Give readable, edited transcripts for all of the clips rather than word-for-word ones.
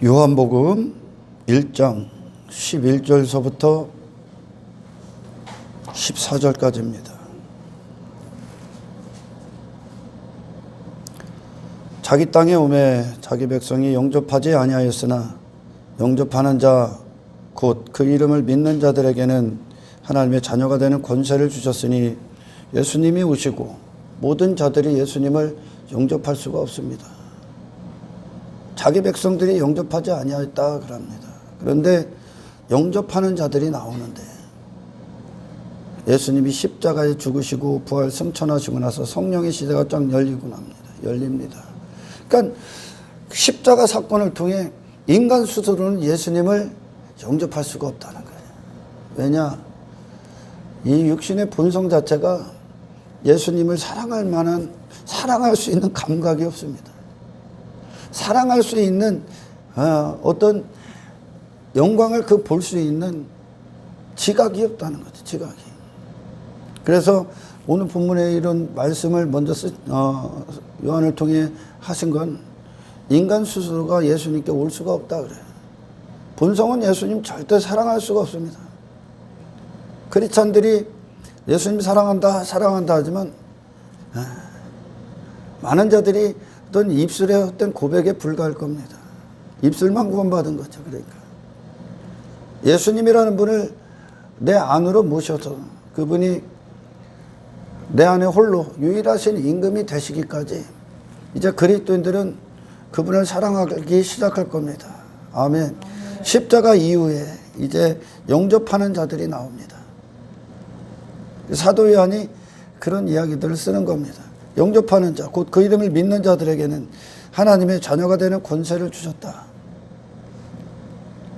요한복음 1장 11절서부터 14절까지입니다. 자기 땅에 오매 자기 백성이 영접하지 아니하였으나 영접하는 자 곧 그 이름을 믿는 자들에게는 하나님의 자녀가 되는 권세를 주셨으니 예수님이 오시고 모든 자들이 예수님을 영접할 수가 없습니다. 자기 백성들이 영접하지 아니하였다 그럽니다. 그런데 영접하는 자들이 나오는데 예수님이 십자가에 죽으시고 부활 승천하시고 나서 성령의 시대가 쫙 열립니다. 그러니까 십자가 사건을 통해 인간 스스로는 예수님을 영접할 수가 없다는 거예요. 왜냐? 이 육신의 본성 자체가 예수님을 사랑할 수 있는 감각이 없습니다. 사랑할 수 있는 어떤 영광을 볼 수 있는 지각이 없다는 거죠. 지각이. 그래서 오늘 본문에 이런 말씀을 먼저 요한을 통해 하신 건 인간 스스로가 예수님께 올 수가 없다 그래요. 본성은 예수님 절대 사랑할 수가 없습니다. 크리스찬들이 예수님 사랑한다 하지만 많은 자들이 어떤 입술의 어떤 고백에 불과할 겁니다. 입술만 구원받은 거죠. 그러니까 예수님이라는 분을 내 안으로 모셔서 그분이 내 안에 홀로 유일하신 임금이 되시기까지 이제 그리스도인들은 그분을 사랑하기 시작할 겁니다. 아멘. 십자가 이후에 이제 영접하는 자들이 나옵니다. 사도 요한이 그런 이야기들을 쓰는 겁니다. 영접하는 자, 곧 그 이름을 믿는 자들에게는 하나님의 자녀가 되는 권세를 주셨다.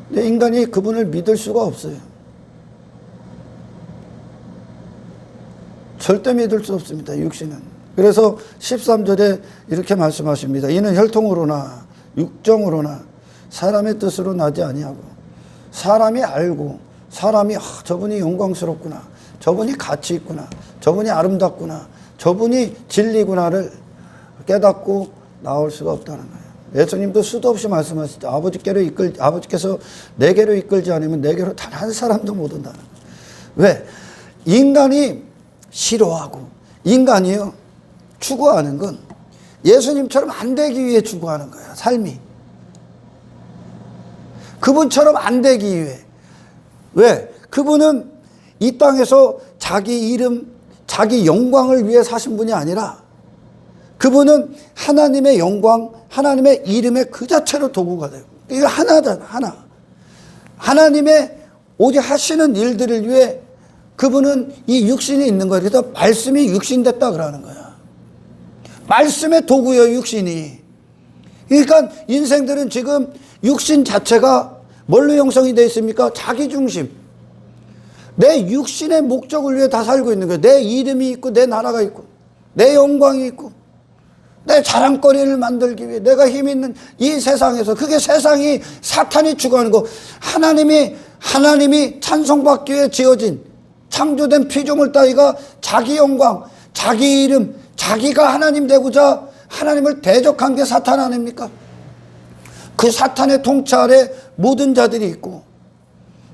근데 인간이 그분을 믿을 수가 없어요. 절대 믿을 수 없습니다. 육신은. 그래서 13절에 이렇게 말씀하십니다. 이는 혈통으로나 육정으로나 사람의 뜻으로 나지 아니하고 사람이 알고 사람이 저분이 영광스럽구나, 저분이 가치 있구나, 저분이 아름답구나, 저분이 진리구나를 깨닫고 나올 수가 없다는 거예요. 예수님도 수도 없이 말씀하시죠. 아버지께서 내게로 이끌지 않으면 내게로 단 한 사람도 못 온다는 거예요. 왜? 인간이 싫어하고 인간이요 추구하는 건 예수님처럼 안 되기 위해 추구하는 거예요. 삶이. 그분처럼 안 되기 위해. 왜? 그분은 이 땅에서 자기 이름, 자기 영광을 위해 사신 분이 아니라 그분은 하나님의 영광, 하나님의 이름의 그 자체로 도구가 되고 이거 하나잖아, 하나. 하나님의 오직 하시는 일들을 위해 그분은 이 육신이 있는 거예요. 그래서 말씀이 육신됐다 그러는 거야. 말씀의 도구예요, 육신이. 그러니까 인생들은 지금 육신 자체가 뭘로 형성이 되어 있습니까? 자기중심. 내 육신의 목적을 위해 다 살고 있는 거예요. 내 이름이 있고 내 나라가 있고 내 영광이 있고 내 자랑거리를 만들기 위해 내가 힘 있는 이 세상에서 그게 세상이 사탄이 추구하는 거. 하나님이 찬송받기 위해 지어진 창조된 피조물 따위가 자기 영광, 자기 이름, 자기가 하나님 되고자 하나님을 대적한 게 사탄 아닙니까? 그 사탄의 통치 아래 모든 자들이 있고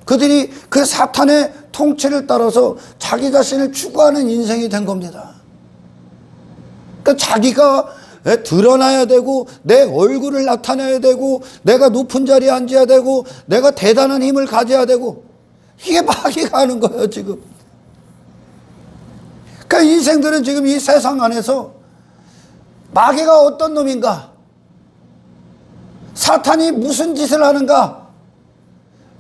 그들이 그 사탄의 통치를 따라서 자기 자신을 추구하는 인생이 된 겁니다. 그러니까 자기가 드러나야 되고 내 얼굴을 나타내야 되고 내가 높은 자리에 앉아야 되고 내가 대단한 힘을 가져야 되고 이게 마귀가 하는 거예요 지금. 그러니까 인생들은 지금 이 세상 안에서 마귀가 어떤 놈인가, 사탄이 무슨 짓을 하는가,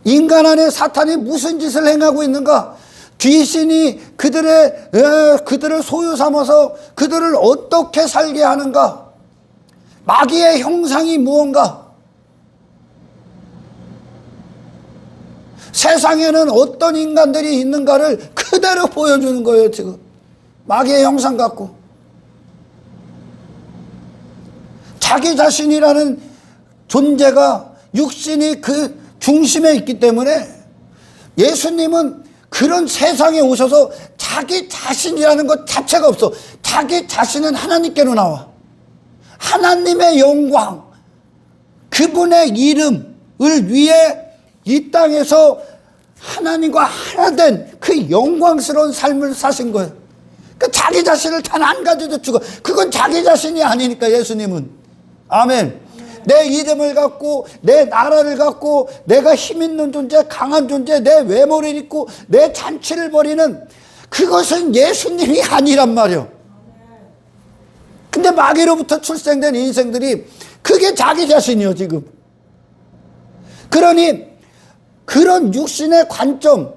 인간 안에 사탄이 무슨 짓을 행하고 있는가, 귀신이 그들을 소유 삼아서 그들을 어떻게 살게 하는가, 마귀의 형상이 무언가, 세상에는 어떤 인간들이 있는가를 그대로 보여주는 거예요 지금. 마귀의 형상 갖고 자기 자신이라는 존재가 육신이 그 중심에 있기 때문에 예수님은 그런 세상에 오셔서 자기 자신이라는 것 자체가 없어. 자기 자신은 하나님께로 나와. 하나님의 영광, 그분의 이름을 위해 이 땅에서 하나님과 하나 된 그 영광스러운 삶을 사신 거예요. 그러니까 자기 자신을 단 한 가지도 주고, 그건 자기 자신이 아니니까 예수님은. 아멘. 내 이름을 갖고 내 나라를 갖고 내가 힘 있는 존재, 강한 존재, 내 외모를 입고 내 잔치를 벌이는 그것은 예수님이 아니란 말이에요. 근데 마귀로부터 출생된 인생들이 그게 자기 자신이요 지금. 그러니 그런 육신의 관점,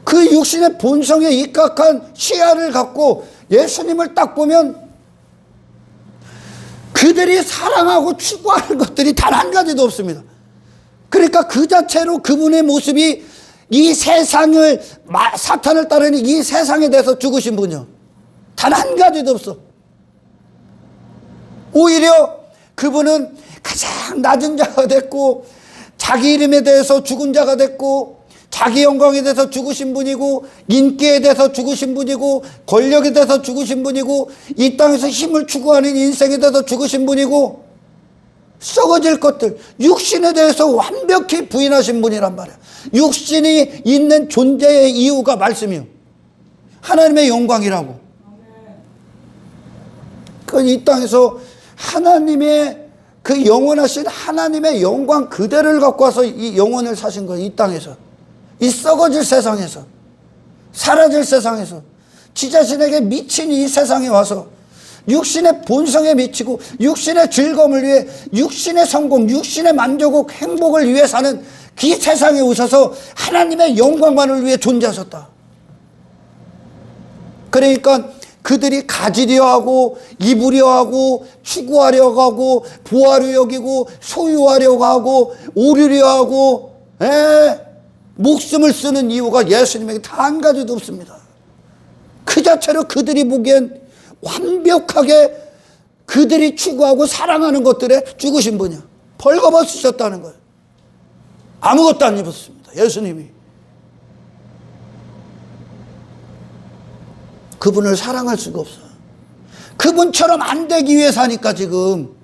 그 육신의 본성에 입각한 시야를 갖고 예수님을 딱 보면 그들이 사랑하고 추구하는 것들이 단 한 가지도 없습니다. 그러니까 그 자체로 그분의 모습이 이 세상을, 사탄을 따르는 이 세상에 대해서 죽으신 분이요, 단 한 가지도 없어. 오히려 그분은 가장 낮은 자가 됐고, 자기 이름에 대해서 죽은 자가 됐고, 자기 영광에 대해서 죽으신 분이고, 인기에 대해서 죽으신 분이고, 권력에 대해서 죽으신 분이고, 이 땅에서 힘을 추구하는 인생에 대해서 죽으신 분이고, 썩어질 것들, 육신에 대해서 완벽히 부인하신 분이란 말이야. 육신이 있는 존재의 이유가 말씀이요, 하나님의 영광이라고. 그 이 땅에서 하나님의 그 영원하신 하나님의 영광 그대로를 갖고 와서 이 영혼을 사신 거예요. 이 땅에서, 이 썩어질 세상에서, 사라질 세상에서, 지 자신에게 미친 이 세상에 와서 육신의 본성에 미치고 육신의 즐거움을 위해, 육신의 성공, 육신의 만족을, 행복을 위해 사는 그 세상에 오셔서 하나님의 영광만을 위해 존재하셨다. 그러니까 그들이 가지려 하고 입으려 하고 추구하려고 하고 보아려 여기고 소유하려고 하고 오르려 하고 목숨을 쓰는 이유가 예수님에게 단 한 가지도 없습니다. 그 자체로 그들이 보기엔 완벽하게 그들이 추구하고 사랑하는 것들에 죽으신 분이야. 벌거벗으셨다는 거예요. 아무것도 안 입었습니다. 예수님이. 그분을 사랑할 수가 없어요. 그분처럼 안 되기 위해 사니까 지금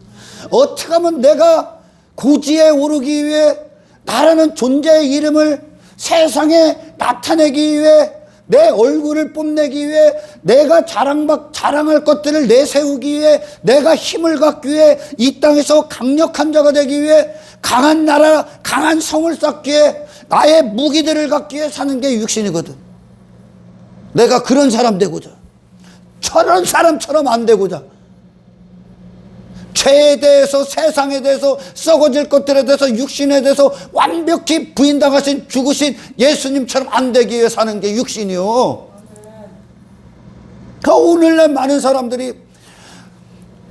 어떻게 하면 내가 고지에 오르기 위해, 나라는 존재의 이름을 세상에 나타내기 위해, 내 얼굴을 뽐내기 위해, 내가 자랑할 것들을 내세우기 위해, 내가 힘을 갖기 위해, 이 땅에서 강력한 자가 되기 위해, 강한 나라, 강한 성을 쌓기 위해, 나의 무기들을 갖기 위해 사는 게 육신이거든. 내가 그런 사람 되고자, 저런 사람처럼 안 되고자, 죄에 대해서, 세상에 대해서, 썩어질 것들에 대해서, 육신에 대해서 완벽히 부인당하신, 죽으신 예수님처럼 안 되기 위해 사는 게 육신이요. 그러니까 오늘날 많은 사람들이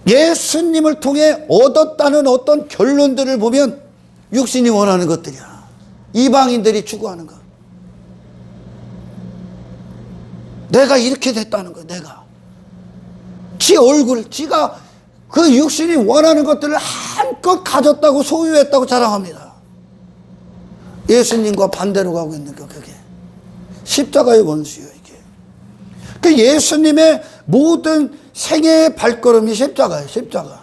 예수님을 통해 얻었다는 어떤 결론들을 보면 육신이 원하는 것들이야. 이방인들이 추구하는 거. 내가 이렇게 됐다는 거야. 내가 지 얼굴, 지가 그 육신이 원하는 것들을 한껏 가졌다고, 소유했다고 자랑합니다. 예수님과 반대로 가고 있는 거, 그게 십자가의 원수예요. 이게 그 예수님의 모든 생애의 발걸음이 십자가예요. 십자가.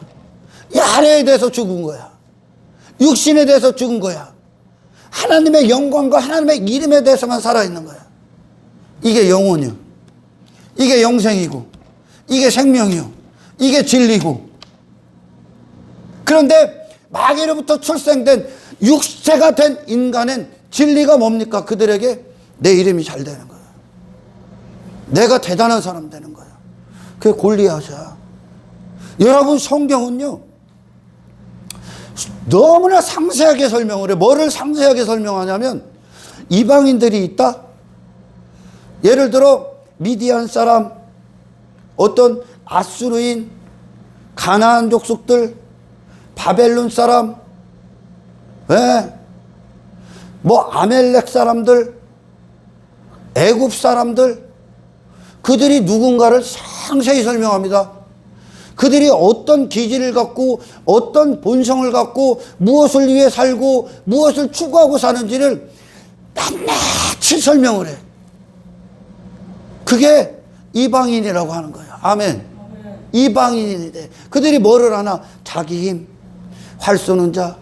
이 아래에 대해서 죽은 거야. 육신에 대해서 죽은 거야. 하나님의 영광과 하나님의 이름에 대해서만 살아있는 거야. 이게 영혼이요, 이게 영생이고, 이게 생명이요, 이게 진리고. 그런데 마귀로부터 출생된 육체가 된 인간은 진리가 뭡니까? 그들에게 내 이름이 잘 되는 거야. 내가 대단한 사람 되는 거야. 그게 골리앗이야. 여러분, 성경은요 너무나 상세하게 설명을 해. 뭐를 상세하게 설명하냐면, 이방인들이 있다. 예를 들어 미디안 사람, 어떤 아수르인, 가나안 족속들, 바벨론 사람, 뭐 아멜렉 사람들, 애굽 사람들, 그들이 누군가를 상세히 설명합니다. 그들이 어떤 기질을 갖고, 어떤 본성을 갖고, 무엇을 위해 살고 무엇을 추구하고 사는지를 낱낱이 설명을 해. 그게 이방인이라고 하는 거예요. 아멘. 이방인이 돼. 그들이 뭐를 하나? 자기 힘, 활 쏘는 자,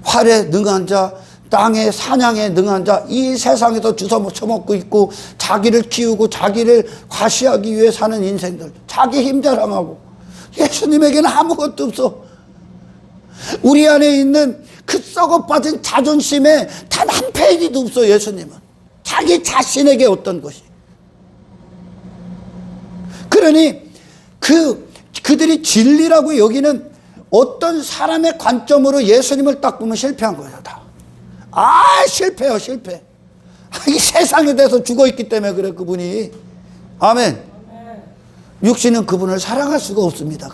활에 능한 자, 땅의 사냥에 능한 자, 이 세상에서 주워 처먹고 있고 자기를 키우고 자기를 과시하기 위해 사는 인생들, 자기 힘 자랑하고 예수님에게는 아무것도 없어. 우리 안에 있는 그 썩어 빠진 자존심에 단 한 페이지도 없어. 예수님은 자기 자신에게 어떤 것이. 그러니 그들이 진리라고 여기는 어떤 사람의 관점으로 예수님을 딱 보면 실패한 거예요. 다. 실패요, 실패. 이 세상에 대해서 죽어있기 때문에 그래, 그분이. 아멘. 육신은 그분을 사랑할 수가 없습니다.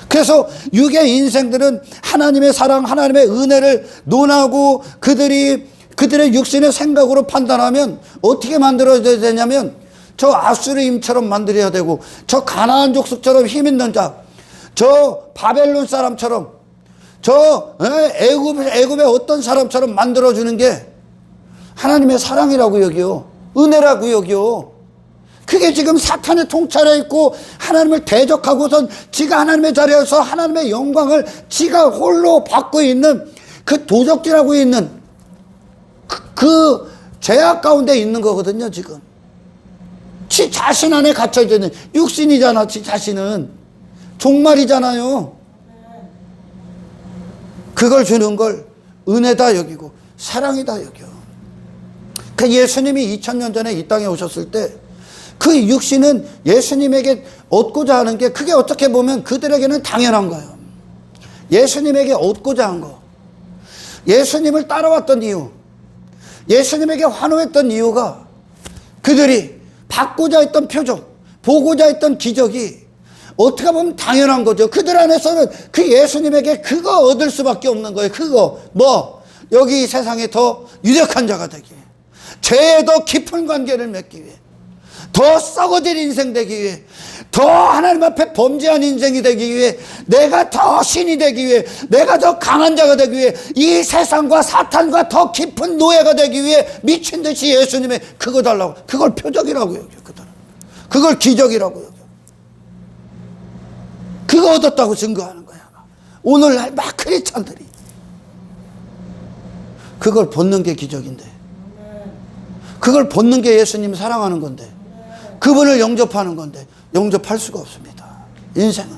그래서 육의 인생들은 하나님의 사랑, 하나님의 은혜를 논하고 그들의 육신의 생각으로 판단하면 어떻게 만들어져야 되냐면 저 아수르임처럼 만들어야 되고 저 가나안 족속처럼 힘 있는 자, 저 바벨론 사람처럼 저 애굽의 어떤 사람처럼 만들어주는 게 하나님의 사랑이라고 여기요. 은혜라고 여기요. 그게 지금 사탄의 통찰에 있고 하나님을 대적하고선 지가 하나님의 자리에서 하나님의 영광을 지가 홀로 받고 있는 그 도적질하고 있는 그 죄악 가운데 있는 거거든요. 지금 지 자신 안에 갇혀져 있는 육신이잖아. 지 자신은 종말이잖아요. 그걸 주는 걸 은혜다 여기고 사랑이다 여겨. 그 예수님이 2000년 전에 이 땅에 오셨을 때 그 육신은 예수님에게 얻고자 하는 게 그게 어떻게 보면 그들에게는 당연한 거예요. 예수님에게 얻고자 한 거, 예수님을 따라왔던 이유, 예수님에게 환호했던 이유가 그들이 받고자 했던 표적, 보고자 했던 기적이 어떻게 보면 당연한 거죠. 그들 안에서는 그 예수님에게 그거 얻을 수밖에 없는 거예요. 그거 여기 이 세상에 더 유력한 자가 되기 위해, 죄에 더 깊은 관계를 맺기 위해, 더 썩어질 인생 되기 위해, 더 하나님 앞에 범죄한 인생이 되기 위해, 내가 더 신이 되기 위해, 내가 더 강한 자가 되기 위해, 이 세상과 사탄과 더 깊은 노예가 되기 위해 미친 듯이 예수님의 그거 달라고. 그걸 표적이라고 여겼거든. 그걸 기적이라고 여겨. 그거 얻었다고 증거하는 거야. 오늘날 막 크리스찬들이 그걸 벗는 게 기적인데, 그걸 벗는 게 예수님 사랑하는 건데, 그분을 영접하는 건데 영접할 수가 없습니다. 인생은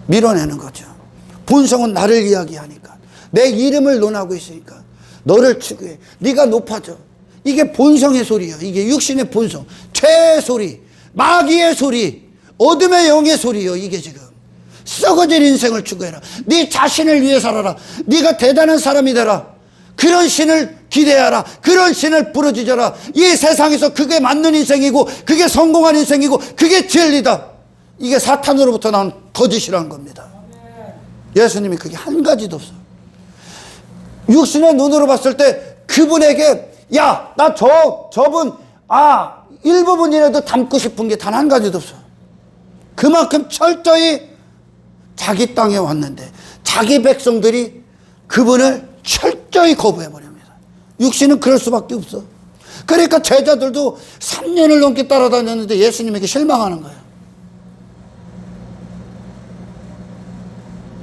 밀어내는 거죠. 본성은 나를 이야기하니까, 내 이름을 논하고 있으니까 너를 추구해, 네가 높아져. 이게 본성의 소리예요. 이게 육신의 본성, 죄의 소리, 마귀의 소리, 어둠의 영의 소리예요. 이게 지금 썩어질 인생을 추구해라. 네 자신을 위해 살아라. 네가 대단한 사람이 되라. 그런 신을 기대하라. 그런 신을 부르짖어라. 이 세상에서 그게 맞는 인생이고 그게 성공한 인생이고 그게 진리다. 이게 사탄으로부터 나온 거짓이라는 겁니다. 예수님이 그게 한 가지도 없어요. 육신의 눈으로 봤을 때 그분에게 야, 나 저분 일부분이라도 담고 싶은 게 단 한 가지도 없어요. 그만큼 철저히 자기 땅에 왔는데 자기 백성들이 그분을 철저히 거부해버립니다. 육신은 그럴 수밖에 없어. 그러니까 제자들도 3년을 넘게 따라다녔는데 예수님에게 실망하는 거예요.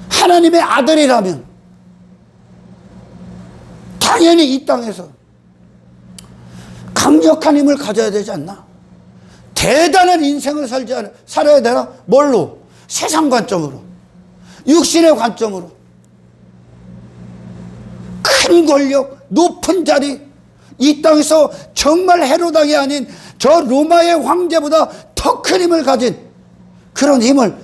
하나님의 아들이라면 당연히 이 땅에서 강력한 힘을 가져야 되지 않나? 대단한 인생을 살아야 되나? 뭘로? 세상 관점으로, 육신의 관점으로. 큰 권력, 높은 자리, 이 땅에서 정말 헤로당이 아닌 저 로마의 황제보다 더 큰 힘을 가진 그런 힘을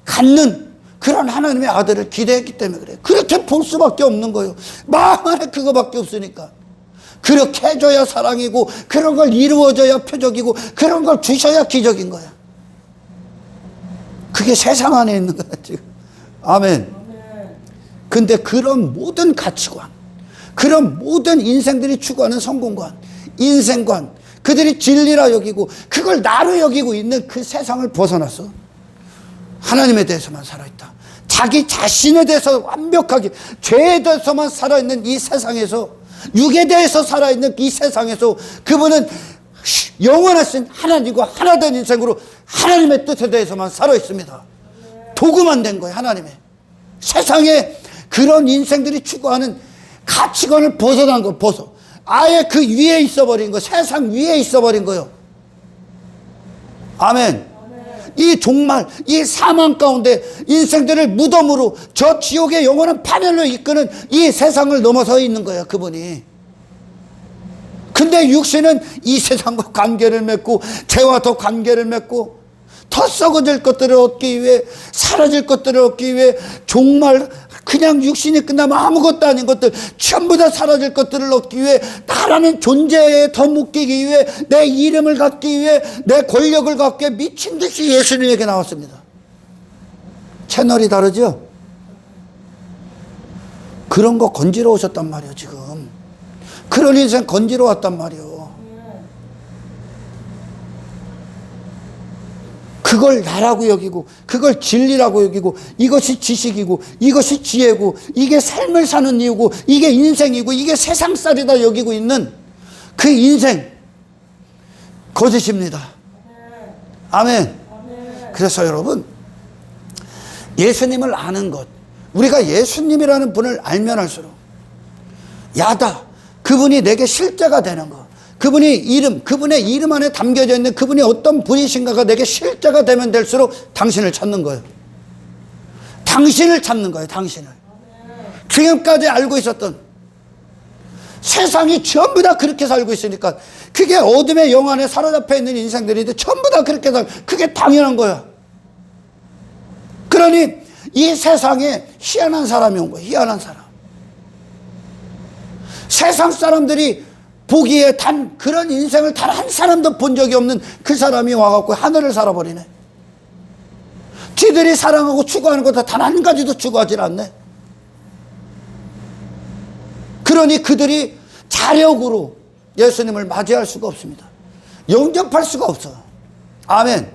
갖는 그런 하나님의 아들을 기대했기 때문에 그래요. 그렇게 볼 수밖에 없는 거예요. 마음 안에 그거밖에 없으니까. 그렇게 해줘야 사랑이고, 그런 걸 이루어져야 표적이고, 그런 걸 주셔야 기적인 거야. 그게 세상 안에 있는 거야 지금. 아멘. 근데 그런 모든 가치관, 그런 모든 인생들이 추구하는 성공관, 인생관, 그들이 진리라 여기고 그걸 나로 여기고 있는 그 세상을 벗어나서 하나님에 대해서만 살아있다. 자기 자신에 대해서 완벽하게, 죄에 대해서만 살아있는 이 세상에서, 육에 대해서 살아있는 이 세상에서 그분은 영원하신 하나님과 하나된 인생으로 하나님의 뜻에 대해서만 살아있습니다. 도구만 된 거예요. 하나님의. 세상에 그런 인생들이 추구하는 가치관을 벗어난 거, 아예 그 위에 있어버린 거, 세상 위에 있어버린 거요. 아멘. 이 종말, 이 사망 가운데 인생들을 무덤으로 저 지옥의 영원한 파멸로 이끄는 이 세상을 넘어서 있는 거예요. 그분이. 근데 육신은 이 세상과 관계를 맺고 죄와 더 관계를 맺고 더 썩어질 것들을 얻기 위해, 사라질 것들을 얻기 위해, 정말 그냥 육신이 끝나면 아무것도 아닌 것들 전부 다 사라질 것들을 얻기 위해, 나라는 존재에 더 묶이기 위해, 내 이름을 갖기 위해, 내 권력을 갖기 위해 미친 듯이 예수님에게 나왔습니다. 채널이 다르죠? 그런 거 건지러 오셨단 말이에요. 지금 그런 인생 건지러 왔단 말이에요. 그걸 나라고 여기고, 그걸 진리라고 여기고, 이것이 지식이고, 이것이 지혜고, 이게 삶을 사는 이유고, 이게 인생이고, 이게 세상살이다 여기고 있는 그 인생, 거짓입니다. 아멘. 그래서 여러분, 예수님을 아는 것, 우리가 예수님이라는 분을 알면 할수록, 야다, 그분이 내게 실제가 되는 것, 그분의 이름 안에 담겨져 있는 그분이 어떤 분이신가가 내게 실제가 되면 될수록 당신을 찾는 거예요. 당신을 찾는 거예요. 당신을. 지금까지 알고 있었던 세상이 전부 다 그렇게 살고 있으니까, 그게 어둠의 영 안에 사로잡혀 있는 인생들인데 전부 다 그렇게 그게 당연한 거야. 그러니 이 세상에 희한한 사람이 온 거예요. 희한한 사람. 세상 사람들이 보기에 그런 인생을 단 한 사람도 본 적이 없는 그 사람이 와갖고 하늘을 살아버리네. 지들이 사랑하고 추구하는 것 단 한 가지도 추구하지 않네. 그러니 그들이 자력으로 예수님을 맞이할 수가 없습니다. 영접할 수가 없어. 아멘.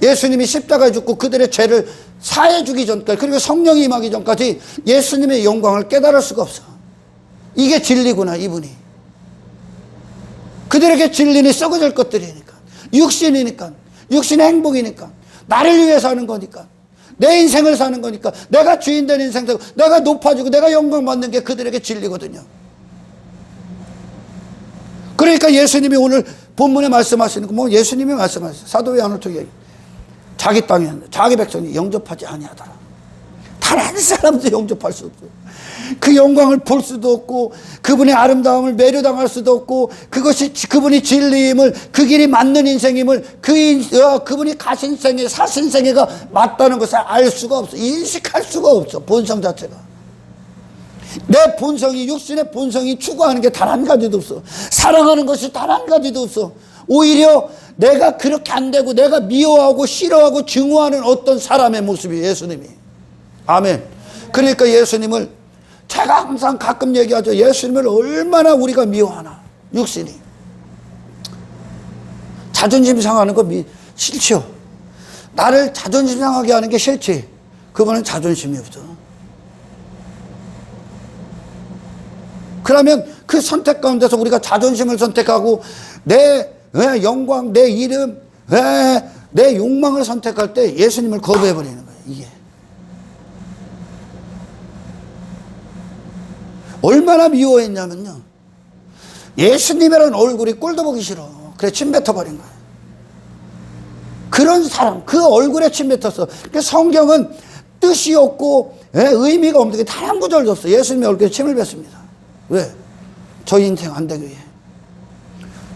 예수님이 십자가에 죽고 그들의 죄를 사해 주기 전까지, 그리고 성령이 임하기 전까지 예수님의 영광을 깨달을 수가 없어. 이게 진리구나, 이분이. 그들에게 진리는 썩어질 것들이니까, 육신이니까, 육신의 행복이니까, 나를 위해 사는 거니까, 내 인생을 사는 거니까, 내가 주인 된 인생 되고, 내가 높아지고, 내가 영광 받는 게 그들에게 진리거든요. 그러니까 예수님이 오늘 본문에 말씀하시는 거, 예수님이 말씀하셨어요. 사도 요한을 통해 자기 땅에 자기 백성이 영접하지 아니하더라. 단 한 사람도 영접할 수 없어요. 그 영광을 볼 수도 없고, 그분의 아름다움을 매료당할 수도 없고, 그것이 그분이 진리임을, 그 길이 맞는 인생임을, 그분이 가신 생애, 사신 생애가 맞다는 것을 알 수가 없어. 인식할 수가 없어. 본성 자체가. 내 본성이, 육신의 본성이 추구하는 게 단 한 가지도 없어. 사랑하는 것이 단 한 가지도 없어. 오히려 내가 그렇게 안 되고, 내가 미워하고 싫어하고 증오하는 어떤 사람의 모습이 예수님이. 아멘. 그러니까 예수님을, 제가 항상 가끔 얘기하죠. 예수님을 얼마나 우리가 미워하나. 육신이. 자존심 상하는 거 싫죠. 나를 자존심 상하게 하는 게 싫지. 그분은 자존심이 없어. 그러면 그 선택 가운데서 우리가 자존심을 선택하고 내 영광, 내 이름, 내 욕망을 선택할 때 예수님을 거부해버리는 거예요. 이게. 얼마나 미워했냐면요, 예수님이라는 얼굴이 꼴도 보기 싫어. 그래 침 뱉어버린 거예요. 그런 사람, 그 얼굴에 침 뱉었어. 그러니까 성경은 뜻이 없고 의미가 없는 게 단 한 구절도 없어. 예수님의 얼굴에 침을 뱉습니다. 왜? 저 인생 안 되기 위해.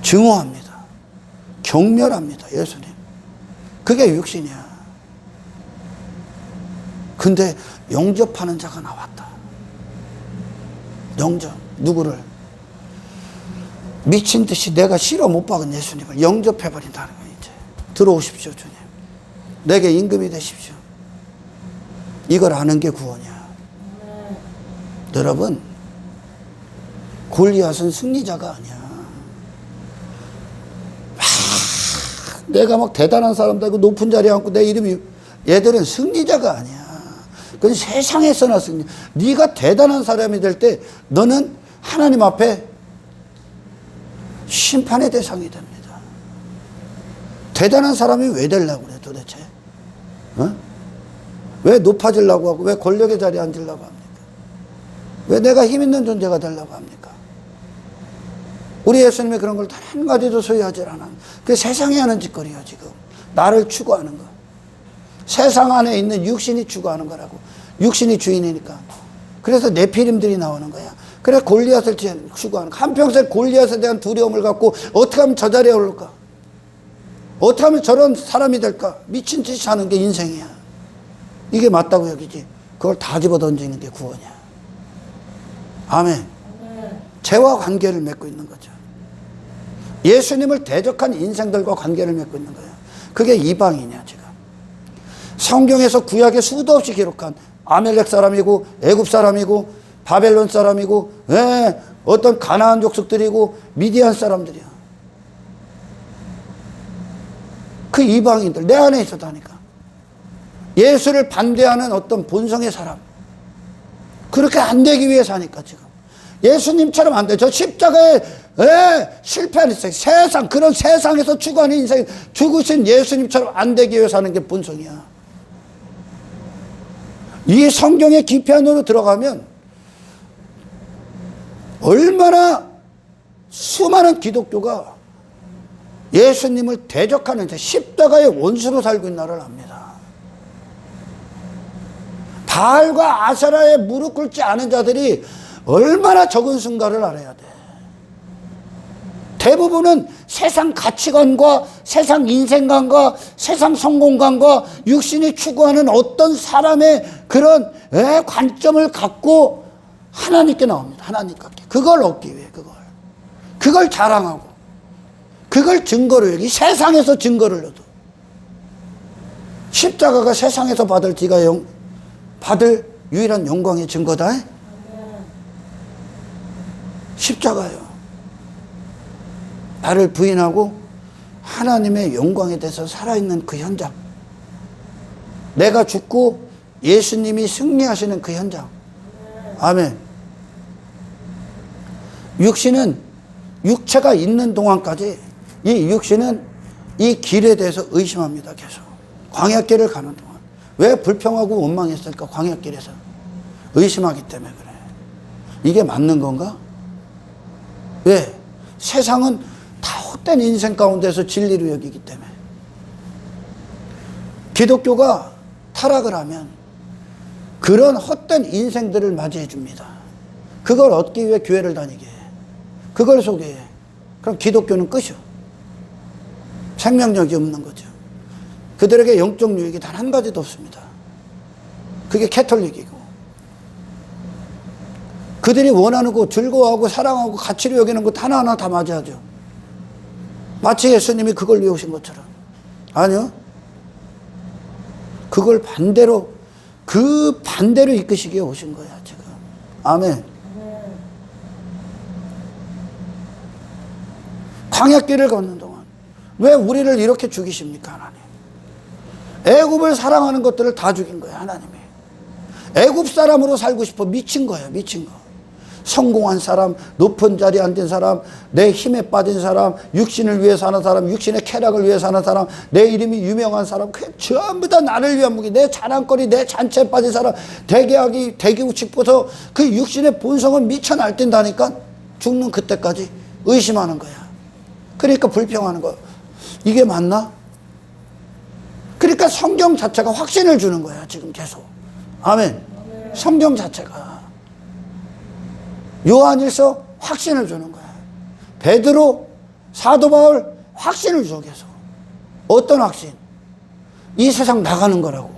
증오합니다. 경멸합니다. 예수님. 그게 육신이야. 근데 영접하는 자가 나왔다. 영접. 누구를? 미친 듯이 내가 싫어 못 박은 예수님을 영접해버린다는 거예요. 이제 들어오십시오. 주님, 내게 임금이 되십시오. 이걸 아는 게 구원이야. 여러분, 골리앗은 승리자가 아니야. 내가 막 대단한 사람 되고 높은 자리에 앉고 내 이름이, 얘들은 승리자가 아니야. 그건 세상에서나 승리. 네가 대단한 사람이 될 때 너는 하나님 앞에 심판의 대상이 됩니다. 대단한 사람이 왜 되려고 그래 도대체? 어? 왜 높아지려고 하고 왜 권력의 자리에 앉으려고 합니까? 왜 내가 힘 있는 존재가 되려고 합니까? 우리 예수님이 그런 걸 단 한 가지도 소유하지 않아. 그 세상에 하는 짓거리요 지금. 나를 추구하는 거. 세상 안에 있는 육신이 추구하는 거라고. 육신이 주인이니까. 그래서 네피림들이 나오는 거야. 그래 골리앗을 추구하는 거. 한평생 골리앗에 대한 두려움을 갖고 어떻게 하면 저 자리에 오를까? 어떻게 하면 저런 사람이 될까? 미친 짓이 하는 게 인생이야. 이게 맞다고 여기지. 그걸 다 집어던지는 게 구원이야. 아멘. 죄와 관계를 맺고 있는 거죠. 예수님을 대적한 인생들과 관계를 맺고 있는 거예요. 그게 이방인이야 지금. 성경에서 구약에 수도 없이 기록한 아멜렉 사람이고 애굽 사람이고 바벨론 사람이고 어떤 가나안 족속들이고 미디안 사람들이야. 그 이방인들 내 안에 있었다니까. 예수를 반대하는 어떤 본성의 사람. 그렇게 안 되기 위해 사니까 지금. 예수님처럼 안 돼. 저 십자가에 실패하는 인생, 세상, 그런 세상에서 추구하는 인생, 죽으신 예수님처럼 안 되기 위해 사는 게 본성이야. 이 성경의 깊이 안으로 들어가면 얼마나 수많은 기독교가 예수님을 대적하는 십자가의 원수로 살고 있는 나를 압니다. 바알과 아세라에 무릎 꿇지 않은 자들이 얼마나 적은 순간을 알아야 돼. 대부분은 세상 가치관과 세상 인생관과 세상 성공관과 육신이 추구하는 어떤 사람의 그런 관점을 갖고 하나님께 나옵니다. 하나님께. 그걸 얻기 위해 그걸 자랑하고 그걸 증거로 여기 세상에서 증거를 얻어. 십자가가 세상에서 받을 유일한 영광의 증거다. 십자가요. 나를 부인하고 하나님의 영광에 대해서 살아있는 그 현장. 내가 죽고 예수님이 승리하시는 그 현장. 아멘. 육체가 있는 동안까지 이 육신은 이 길에 대해서 의심합니다. 계속. 광야길을 가는 동안. 왜 불평하고 원망했을까? 광야길에서. 의심하기 때문에 그래. 이게 맞는 건가? 왜? 세상은 다 헛된 인생 가운데서 진리로 여기기 때문에. 기독교가 타락을 하면 그런 헛된 인생들을 맞이해 줍니다. 그걸 얻기 위해 교회를 다니게 해. 그걸 소개해. 그럼 기독교는 끝이요. 생명력이 없는 거죠. 그들에게 영적 유익이 단 한 가지도 없습니다. 그게 캐톨릭이고. 그들이 원하는 거, 즐거워하고 사랑하고 가치로 여기는 것 하나하나 다 맞이하죠. 마치 예수님이 그걸 위해 오신 것처럼. 아니요. 그걸 반대로, 그 반대로 이끄시기에 오신 거야, 지금. 아멘. 광야길을 걷는 동안 왜 우리를 이렇게 죽이십니까, 하나님? 애굽을 사랑하는 것들을 다 죽인 거야, 하나님이. 애굽 사람으로 살고 싶어. 미친 거야, 미친 거. 성공한 사람, 높은 자리에 앉은 사람, 내 힘에 빠진 사람, 육신을 위해 사는 사람, 육신의 쾌락을 위해 사는 사람, 내 이름이 유명한 사람, 그 전부 다 나를 위한 무기, 내 자랑거리, 내 잔치에 빠진 사람, 대기하기, 대기고 싶어서 그 육신의 본성은 미쳐 날뛴다니까. 죽는 그때까지 의심하는 거야. 그러니까 불평하는 거야. 이게 맞나? 그러니까 성경 자체가 확신을 주는 거야, 지금 계속. 아멘. 성경 자체가. 요한일서 확신을 주는 거야. 베드로, 사도 바울 확신을 줘, 계속. 어떤 확신? 이 세상 나가는 거라고.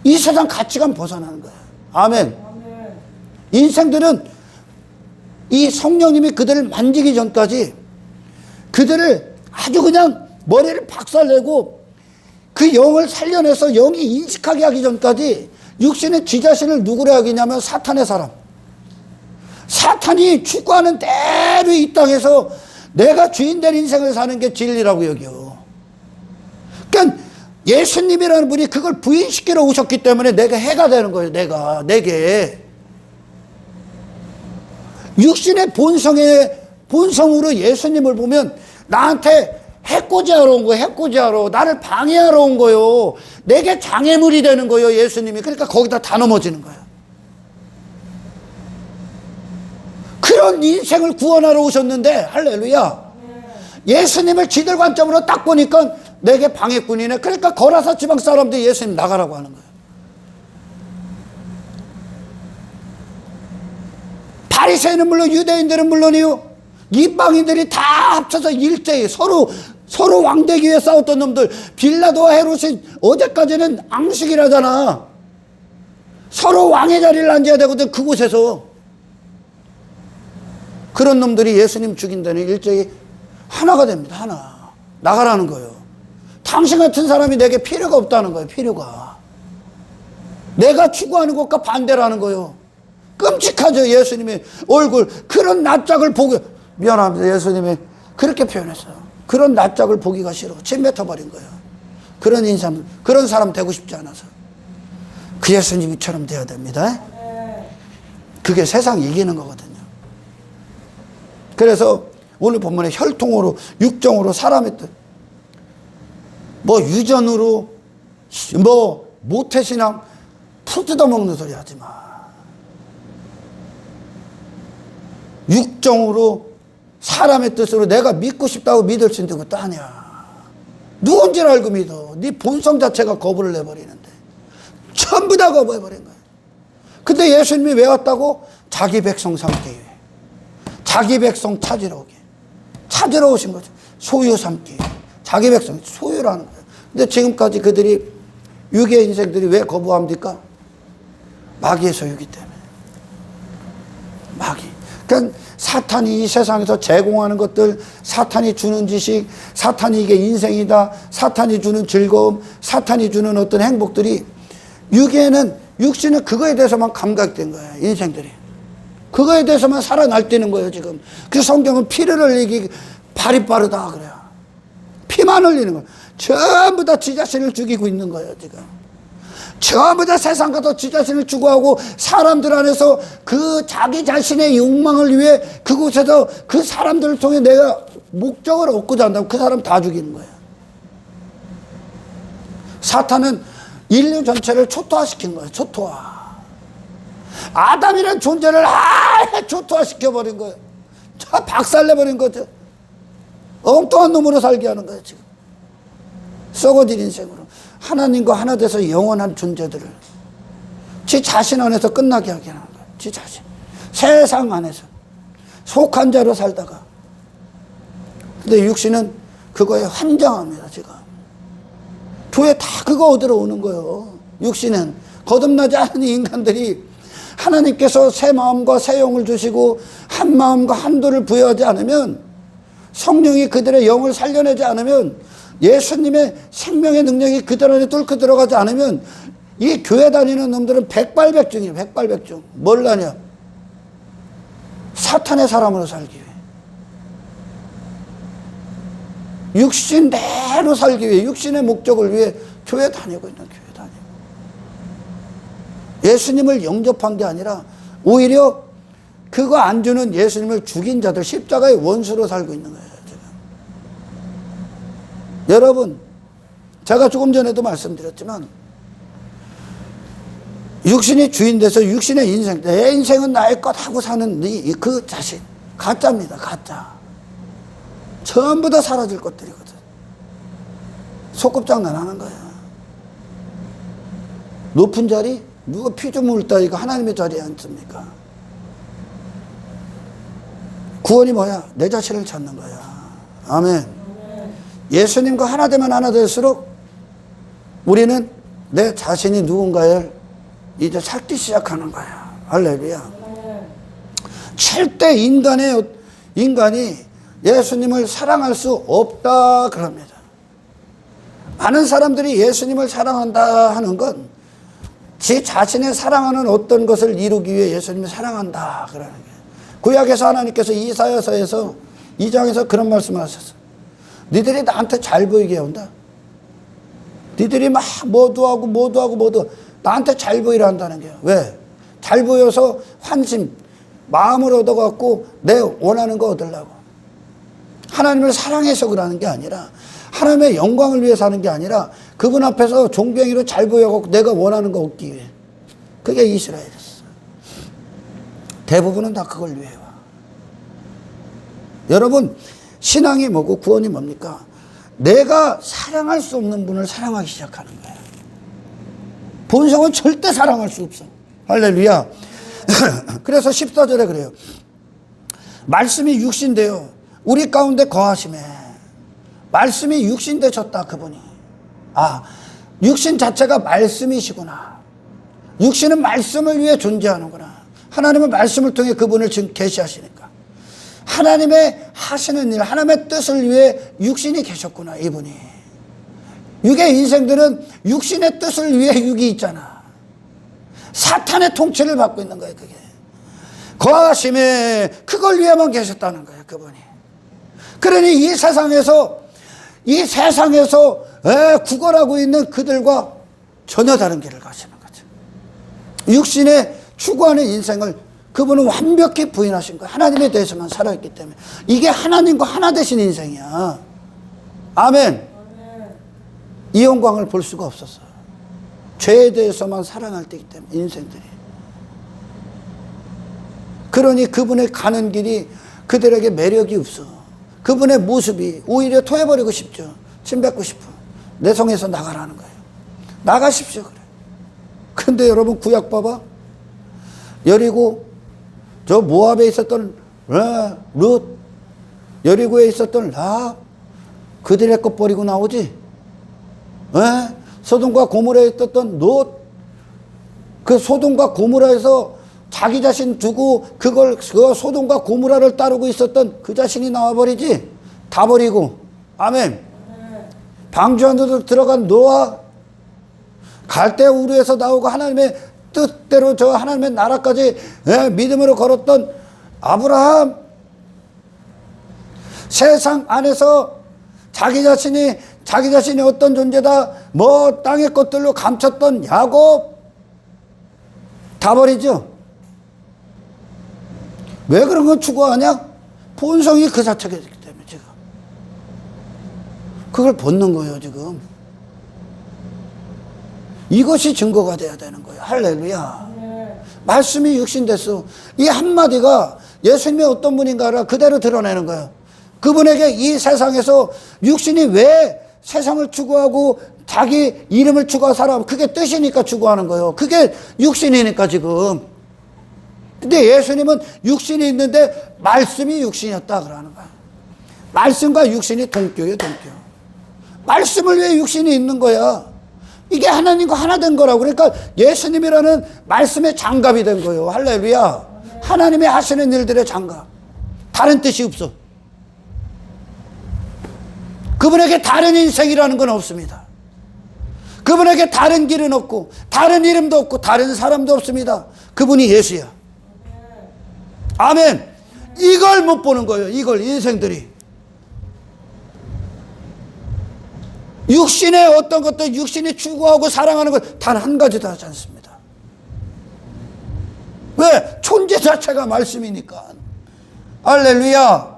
이 세상 가치관 벗어나는 거야. 아멘. 인생들은 이 성령님이 그들을 만지기 전까지 그들을 아주 그냥 머리를 박살내고 그 영을 살려내서 영이 인식하게 하기 전까지 육신의 지 자신을 누구로 하겠냐면 사탄의 사람. 사탄이 추구하는 대로 이 땅에서 내가 주인 될 인생을 사는 게 진리라고 여겨. 그러니까 예수님이라는 분이 그걸 부인시키러 오셨기 때문에 내가 해가 되는 거예요. 내게. 육신의 본성으로 예수님을 보면 나한테 해코지하러 온 거예요. 해코지하러. 나를 방해하러 온 거예요. 내게 장애물이 되는 거예요, 예수님이. 그러니까 거기다 다 넘어지는 거예요. 그런 인생을 구원하러 오셨는데, 할렐루야. 예수님을 지들 관점으로 딱 보니까 내게 방해꾼이네. 그러니까 거라사 지방 사람들이 예수님 나가라고 하는 거예요. 바리새인은 물론, 유대인들은 물론이요, 이방인들이 다 합쳐서 일제히 서로 왕되기 위해 싸웠던 놈들. 빌라도와 헤롯이 어제까지는 앙식이라잖아. 서로 왕의 자리를 앉아야 되거든, 그곳에서. 그런 놈들이 예수님 죽인 데는 일제히 하나가 됩니다. 하나. 나가라는 거예요. 당신 같은 사람이 내게 필요가 없다는 거예요. 필요가. 내가 추구하는 것과 반대라는 거예요. 끔찍하죠. 예수님의 얼굴. 그런 낯짝을 보고, 미안합니다. 예수님이 그렇게 표현했어요. 그런 낯짝을 보기가 싫어. 침 뱉어버린 거예요. 그런 인상, 그런 사람 되고 싶지 않아서. 그 예수님처럼 돼야 됩니다. 그게 세상 이기는 거거든요. 그래서 오늘 본문에 혈통으로, 육정으로, 사람의 뜻, 뭐 유전으로, 뭐 모태신앙, 푸 뜯어먹는 소리 하지 마. 육정으로, 사람의 뜻으로 내가 믿고 싶다고 믿을 수 있는 것도 아니야. 누군지를 알고 믿어. 네 본성 자체가 거부를 해버리는데. 전부 다 거부해버린 거예요. 근데 예수님이 왜 왔다고? 자기 백성 삼기 위해. 자기 백성 찾으러 오게. 찾으러 오신 거죠. 소유 삼기. 자기 백성 소유라는 거예요. 근데 지금까지 그들이, 유괴 인생들이 왜 거부합니까? 마귀의 소유기 때문에. 마귀. 그러니까 사탄이 이 세상에서 제공하는 것들, 사탄이 주는 지식, 사탄이 이게 인생이다, 사탄이 주는 즐거움, 사탄이 주는 어떤 행복들이, 육신은 그거에 대해서만 감각된 거예요. 인생들이. 그거에 대해서만 살아 날뛰는 거예요, 지금. 그 성경은 피를 흘리기 발이 빠르다 그래요. 피만 흘리는 거예요. 전부 다 지 자신을 죽이고 있는 거예요, 지금. 전부 다 세상과 더 지 자신을 추구하고 사람들 안에서 그 자기 자신의 욕망을 위해 그곳에서 그 사람들을 통해 내가 목적을 얻고자 한다고 그 사람 다 죽이는 거예요. 사탄은 인류 전체를 초토화시킨 거예요. 초토화. 아담이라는 존재를 아예 초토화시켜버린 거예요. 박살내버린 거죠. 엉뚱한 놈으로 살게 하는 거예요, 지금. 썩어진 인생으로. 하나님과 하나 돼서 영원한 존재들을 지 자신 안에서 끝나게 하게 하는 거예요. 지 자신. 세상 안에서. 속한 자로 살다가. 근데 육신은 그거에 환장합니다, 지금. 교회 다 그거 얻으러 오는 거예요. 육신은. 거듭나지 않은 인간들이 하나님께서 새 마음과 새 영을 주시고 한 마음과 한도를 부여하지 않으면, 성령이 그들의 영을 살려내지 않으면, 예수님의 생명의 능력이 그들 안에 뚫고 들어가지 않으면 이 교회 다니는 놈들은 백발백중이에요. 백발백중. 뭘 하냐? 사탄의 사람으로 살기 위해. 육신대로 살기 위해, 육신의 목적을 위해 교회 다니고 있는, 교회 다니고. 예수님을 영접한 게 아니라 오히려 그거 안 주는 예수님을 죽인 자들, 십자가의 원수로 살고 있는 거예요, 지금. 여러분, 제가 조금 전에도 말씀드렸지만, 육신이 주인 돼서 육신의 인생, 내 인생은 나의 것 하고 사는 그 자신, 가짜입니다, 가짜. 전부 다 사라질 것들이거든. 소꿉장난 하는 거야. 높은 자리? 누가 피좀 묻다 이거 하나님의 자리에 앉습니까? 구원이 뭐야? 내 자신을 찾는 거야. 아멘. 예수님과 하나 되면 하나 될수록 우리는 내 자신이 누군가를 이제 찾기 시작하는 거야. 할렐루야. 절대 인간이 예수님을 사랑할 수 없다 그럽니다. 많은 사람들이 예수님을 사랑한다 하는 건 지 자신의 사랑하는 어떤 것을 이루기 위해 예수님을 사랑한다 그러는 거예요. 구약에서 하나님께서 이사야서에서 2장에서 그런 말씀을 하셨어요. 니들이 나한테 잘 보이게 해온다. 니들이 막 뭐도 하고 나한테 잘 보이라 한다는 거예요. 왜? 잘 보여서 환심, 마음을 얻어갖고 내 원하는 거 얻으려고. 하나님을 사랑해서 그러는 게 아니라, 하나님의 영광을 위해 사는 게 아니라, 그분 앞에서 종병이로 잘 보여갖고 내가 원하는 거 얻기 위해. 그게 이스라엘이었어. 대부분은 다 그걸 위해 와. 여러분, 신앙이 뭐고 구원이 뭡니까? 내가 사랑할 수 없는 분을 사랑하기 시작하는 거야. 본성은 절대 사랑할 수 없어. 할렐루야. 그래서 14절에 그래요. 말씀이 육신되어 우리 가운데 거하심에. 말씀이 육신되셨다, 그분이. 아, 육신 자체가 말씀이시구나. 육신은 말씀을 위해 존재하는구나. 하나님은 말씀을 통해 그분을 지금 계시하시니까. 하나님의 하시는 일, 하나님의 뜻을 위해 육신이 계셨구나, 이분이. 육의 인생들은 육신의 뜻을 위해 육이 있잖아. 사탄의 통치를 받고 있는 거예요, 그게. 거하심에 그걸 위해만 계셨다는 거예요, 그분이. 그러니 이 세상에서 구걸하고 있는 그들과 전혀 다른 길을 가시는 거죠. 육신에 추구하는 인생을 그분은 완벽히 부인하신 거예요. 하나님에 대해서만 살아있기 때문에. 이게 하나님과 하나 되신 인생이야. 아멘. 이 영광을 볼 수가 없었어요. 죄에 대해서만 살아날 때이기 때문에, 인생들이. 그러니 그분의 가는 길이 그들에게 매력이 없어. 그분의 모습이 오히려 토해버리고 싶죠. 침 뱉고 싶어. 내 성에서 나가라는 거예요. 나가십시오, 그래. 근데 여러분, 구약 봐봐. 여리고, 저 모압에 있었던 룻, 여리고에 있었던 랍, 그들의 것 버리고 나오지. 소돔과 고모라에 있었던 롯, 그 소돔과 고모라에서 자기 자신 두고 그 소돔과 고모라를 따르고 있었던 그 자신이 나와버리지. 다 버리고. 아멘. 방주 안으로 들어간 노아, 갈대 우르에서 나오고 하나님의 뜻대로 저 하나님의 나라까지 믿음으로 걸었던 아브라함, 세상 안에서 자기 자신이 어떤 존재다, 뭐 땅의 것들로 감췄던 야곱, 다 버리죠. 왜 그런 걸 추구하냐? 본성이 그 자체가 있기 때문에 지금. 그걸 벗는 거예요, 지금. 이것이 증거가 돼야 되는 거예요. 할렐루야. 말씀이 육신됐어. 이 한마디가 예수님이 어떤 분인가를 그대로 드러내는 거예요. 그분에게 이 세상에서 육신이 왜 세상을 추구하고 자기 이름을 추구하는 사람, 그게 뜻이니까 추구하는 거예요. 그게 육신이니까 지금. 근데 예수님은 육신이 있는데 말씀이 육신이었다 그러는 거예요. 말씀과 육신이 동격이에요, 동격. 말씀을 위해 육신이 있는 거야. 이게 하나님과 하나 된 거라고. 그러니까 예수님이라는 말씀의 장갑이 된 거예요. 할렐루야. 하나님이 하시는 일들의 장갑. 다른 뜻이 없어. 그분에게 다른 인생이라는 건 없습니다. 그분에게 다른 길은 없고, 다른 이름도 없고, 다른 사람도 없습니다. 그분이 예수야. 아멘. 이걸 못 보는 거예요. 이걸 인생들이. 육신의 어떤 것도 육신이 추구하고 사랑하는 것 단 한 가지도 하지 않습니다. 왜? 존재 자체가 말씀이니까. 할렐루야.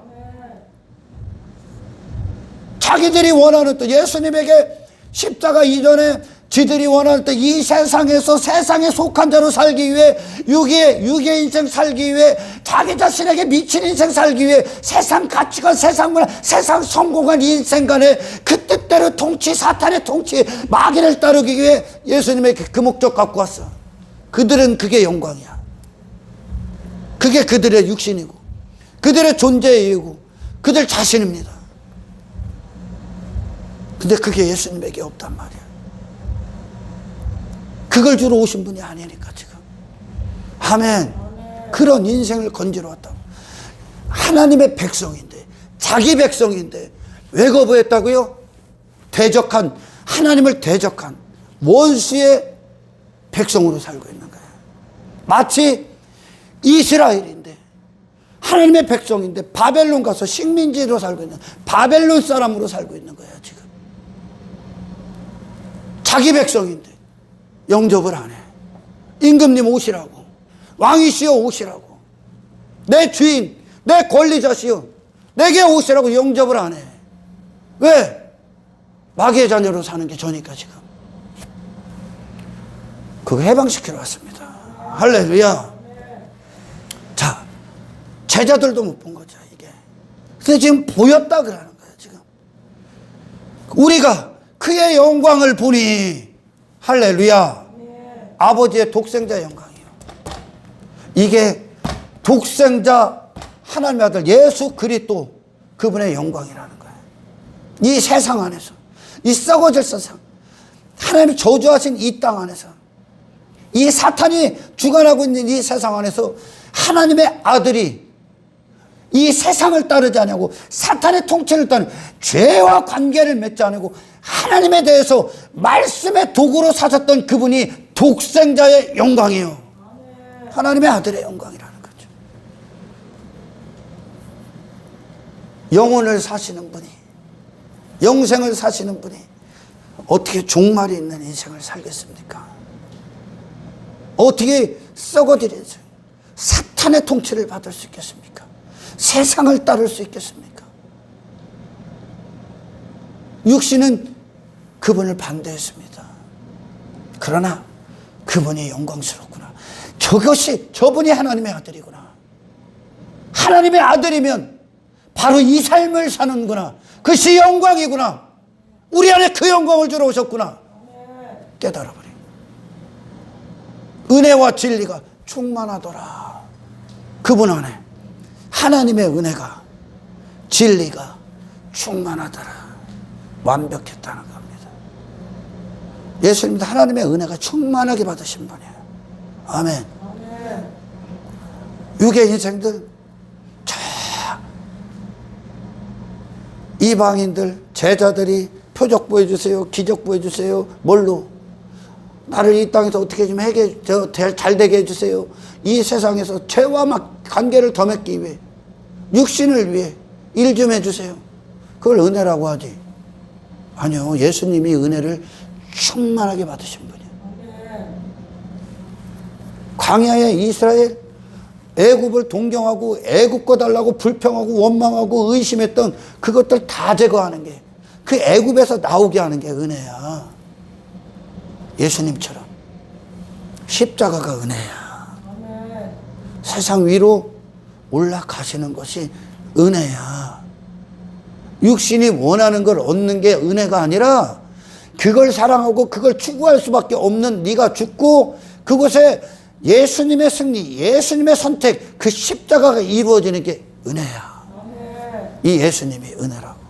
자기들이 원하는 뜻, 예수님에게 십자가 이전에 지들이 원하는 뜻, 이 세상에서 세상에 속한 자로 살기 위해, 육의 인생 살기 위해, 자기 자신에게 미친 인생 살기 위해, 세상 가치관, 세상 문화, 세상 성공한 인생 간에 그 뜻대로 통치, 사탄의 통치, 마귀를 따르기 위해 예수님에게 그 목적 갖고 왔어. 그들은 그게 영광이야. 그게 그들의 육신이고, 그들의 존재의 이유고, 그들 자신입니다. 근데 그게 예수님에게 없단 말이야. 그걸 주러 오신 분이 아니니까 지금. 아멘. 그런 인생을 건지러 왔다고. 하나님의 백성인데, 자기 백성인데 왜 거부했다고요? 대적한, 하나님을 대적한 원수의 백성으로 살고 있는 거예요. 마치 이스라엘인데, 하나님의 백성인데 바벨론 가서 식민지로 살고 있는, 바벨론 사람으로 살고 있는 거예요 지금. 자기 백성인데 영접을 안 해. 임금님 오시라고, 왕이시여 오시라고, 내 주인, 내 권리자시여, 내게 오시라고 영접을 안 해. 왜? 마귀의 자녀로 사는 게 저니까 지금. 그거 해방시키러 왔습니다. 할렐루야. 자, 제자들도 못 본 거죠, 이게. 근데 지금 보였다 그러는 거예요, 지금. 우리가 그의 영광을 보니, 할렐루야. 아버지의 독생자 영광이요. 이게 독생자 하나님의 아들 예수 그리스도 그분의 영광이라는 거예요. 이 세상 안에서, 이 썩어질 세상, 하나님이 저주하신 이 땅 안에서, 이 사탄이 주관하고 있는 이 세상 안에서 하나님의 아들이 이 세상을 따르지 않냐고, 사탄의 통치를 따르는 죄와 관계를 맺지 않고 하나님에 대해서 말씀의 도구로 사셨던 그분이 독생자의 영광이에요. 하나님의 아들의 영광이라는 거죠. 영혼을 사시는 분이, 영생을 사시는 분이 어떻게 종말이 있는 인생을 살겠습니까? 어떻게 썩어질 인생, 사탄의 통치를 받을 수 있겠습니까? 세상을 따를 수 있겠습니까? 육신은 그분을 반대했습니다. 그러나 그분이 영광스럽구나. 저분이 하나님의 아들이구나. 하나님의 아들이면 바로 이 삶을 사는구나. 그것이 영광이구나. 우리 안에 그 영광을 주러 오셨구나. 깨달아버린. 은혜와 진리가 충만하더라. 그분 안에 하나님의 은혜가, 진리가 충만하더라. 완벽했다는 겁니다. 예수님도 하나님의 은혜가 충만하게 받으신 분이에요. 아멘. 육의 인생들, 이방인들, 제자들이 표적 보여주세요, 기적 보여주세요. 뭘로? 나를 이 땅에서 어떻게 좀 잘 되게 해주세요. 이 세상에서 죄와 막 관계를 더 맺기 위해, 육신을 위해 일 좀 해주세요. 그걸 은혜라고 하지. 아니요, 예수님이 은혜를 충만하게 받으신 분이에요. 광야의 이스라엘, 애굽을 동경하고 애굽 거 달라고 불평하고 원망하고 의심했던 그것들 다 제거하는 게, 그 애굽에서 나오게 하는 게 은혜야. 예수님처럼 십자가가 은혜야. 세상 위로 올라가시는 것이 은혜야. 육신이 원하는 걸 얻는 게 은혜가 아니라 그걸 사랑하고 그걸 추구할 수밖에 없는 네가 죽고 그곳에 예수님의 승리, 예수님의 선택, 그 십자가가 이루어지는 게 은혜야. 이 예수님이 은혜라고.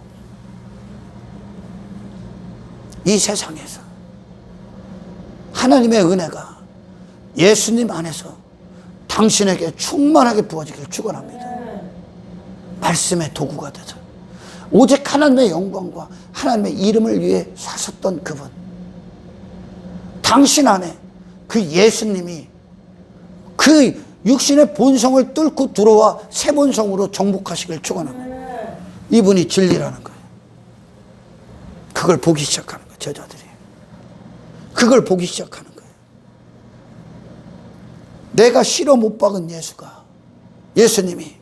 이 세상에서 하나님의 은혜가 예수님 안에서 당신에게 충만하게 부어지기를 축원합니다. 말씀의 도구가 되서 오직 하나님의 영광과 하나님의 이름을 위해 사셨던 그분, 당신 안에 그 예수님이 그 육신의 본성을 뚫고 들어와 새 본성으로 정복하시길 축원합니다. 이분이 진리라는 거예요. 그걸 보기 시작하는 거예요, 제자들이. 그걸 보기 시작하는 거예요. 내가 실어 못 박은 예수가, 예수님이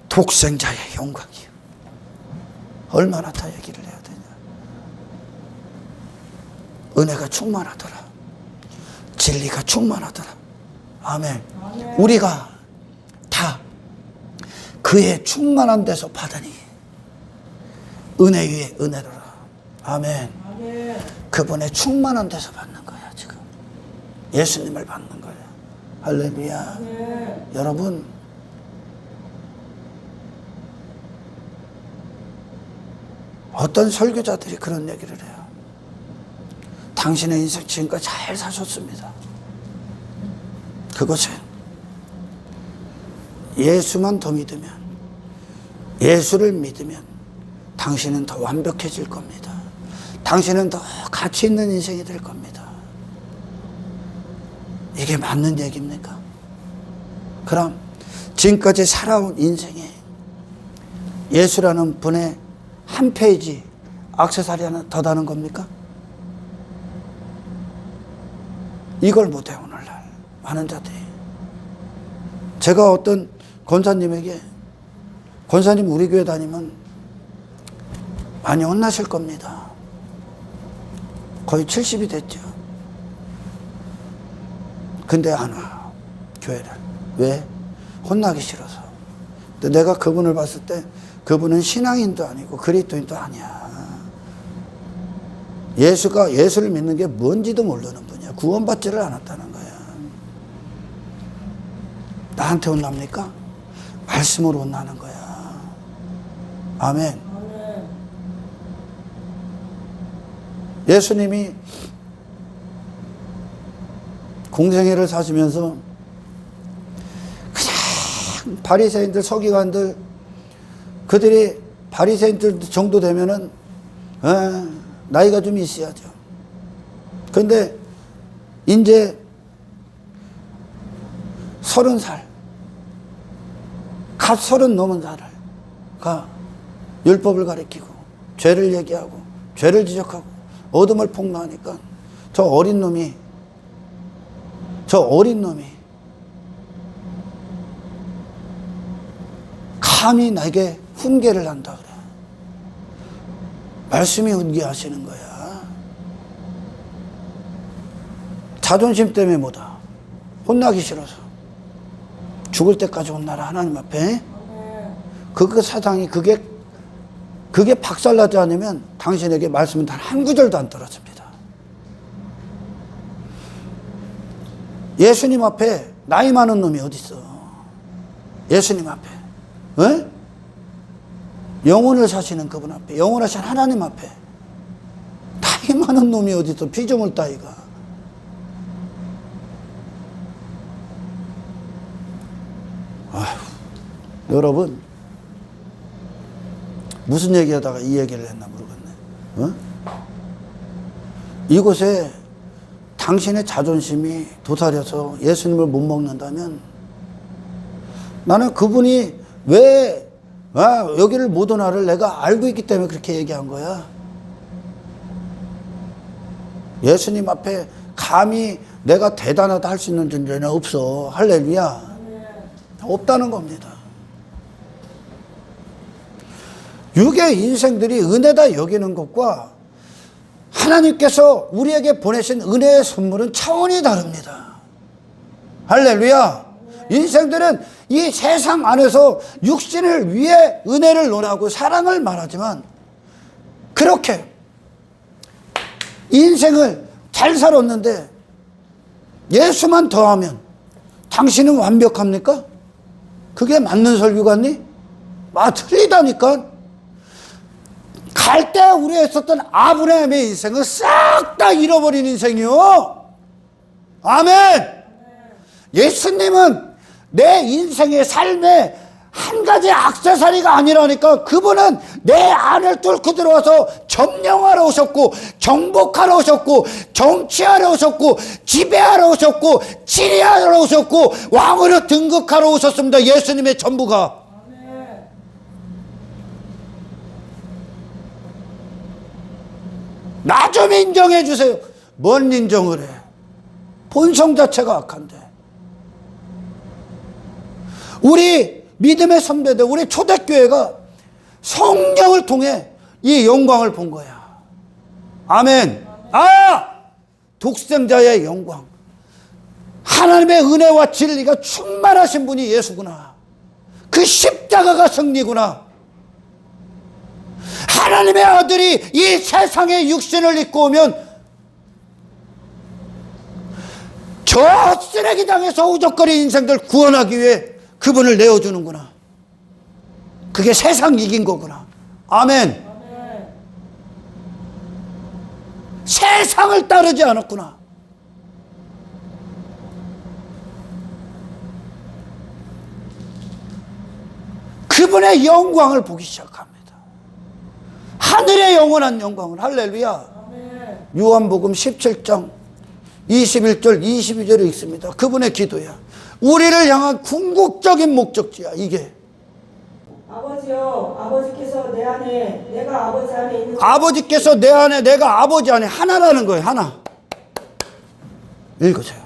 독생자의 영광이에요. 얼마나 더 얘기를 해야 되냐. 은혜가 충만하더라. 진리가 충만하더라. 아멘. 우리가 다 그의 충만한 데서 받으니 은혜 위에 은혜로라. 아멘. 그분의 충만한 데서 받는 거야, 지금. 예수님을 받는 거야. 할렐루야. 여러분, 어떤 설교자들이 그런 얘기를 해요. 당신의 인생 지금까지 잘 사셨습니다. 그것은 예수만 더 믿으면, 예수를 믿으면 당신은 더 완벽해질 겁니다. 당신은 더 가치 있는 인생이 될 겁니다. 이게 맞는 얘기입니까? 그럼 지금까지 살아온 인생에 예수라는 분의 한 페이지 액세서리 하나 더 다는 겁니까? 이걸 못해, 오늘날 많은 자들이. 제가 어떤 권사님에게 권사님 우리 교회 다니면 많이 혼나실 겁니다. 거의 70이 됐죠. 근데 안 와, 교회를. 왜? 혼나기 싫어서. 근데 내가 그분을 봤을 때 그분은 신앙인도 아니고 그리스도인도 아니야. 예수를 믿는 게 뭔지도 모르는 분이야. 구원받지를 않았다는 거야. 나한테 혼납니까? 말씀으로 혼나는 거야. 아멘. 예수님이 공생애를 사시면서 그냥 바리새인들, 서기관들, 그들이 바리새인들 정도 되면은 나이가 좀 있어야죠. 그런데 이제 30살, 갓 30 넘은 자가 율법을 가리키고 죄를 얘기하고 죄를 지적하고 어둠을 폭로하니까 저 어린 놈이 감히 나에게 훈계를 한다 그래. 말씀이 훈계하시는 거야. 자존심 때문에 뭐다? 혼나기 싫어서 죽을 때까지 혼나라 하나님 앞에. 그 사상이 그게 박살나지 않으면 당신에게 말씀은 단 한 구절도 안 떨어집니다. 예수님 앞에 나이 많은 놈이 어디 있어? 예수님 앞에, 영혼을 사시는 그분 앞에, 영원하신 하나님 앞에 나이 많은 놈이 어디 있어? 피조물 따위가. 아휴, 여러분 무슨 얘기하다가 이 얘기를 했나 모르겠네. 이곳에 당신의 자존심이 도사려서 예수님을 못 먹는다면 나는 그분이 왜 여기를 못 오나를 내가 알고 있기 때문에 그렇게 얘기한 거야. 예수님 앞에 감히 내가 대단하다 할 수 있는 존재는 없어. 할렐루야. 없다는 겁니다. 육의 인생들이 은혜다 여기는 것과 하나님께서 우리에게 보내신 은혜의 선물은 차원이 다릅니다. 할렐루야. 인생들은 이 세상 안에서 육신을 위해 은혜를 논하고 사랑을 말하지만 그렇게 인생을 잘 살았는데 예수만 더하면 당신은 완벽합니까? 그게 맞는 설교 같니? 틀리다니까. 갈 때 우리가 있었던 아브라함의 인생은 싹 다 잃어버린 인생이요. 아멘. 예수님은 내 인생의 삶의 한 가지 액세서리가 아니라니까. 그분은 내 안을 뚫고 들어와서 점령하러 오셨고, 정복하러 오셨고, 정치하러 오셨고, 지배하러 오셨고, 치리하러 오셨고, 왕으로 등극하러 오셨습니다. 예수님의 전부가. 나 좀 인정해 주세요. 뭔 인정을 해? 본성 자체가 악한데. 우리 믿음의 선배들, 우리 초대교회가 성령을 통해 이 영광을 본 거야. 아멘. 독생자의 영광. 하나님의 은혜와 진리가 충만하신 분이 예수구나. 그 십자가가 승리구나. 하나님의 아들이 이 세상의 육신을 입고 오면 저 쓰레기장에서 우적거리는 인생들 구원하기 위해 그분을 내어주는구나. 그게 세상 이긴 거구나. 아멘. 세상을 따르지 않았구나. 그분의 영광을 보기 시작합니다. 하늘의 영원한 영광을. 할렐루야. 요한복음 17장 21절 22절에 있습니다. 그분의 기도야. 우리를 향한 궁극적인 목적지야. 이게 아버지여, 아버지께서 내 안에 내가 아버지 안에 있는 아버지께서 내 안에 내가 아버지 안에 하나라는 거예요. 하나. 읽으세요.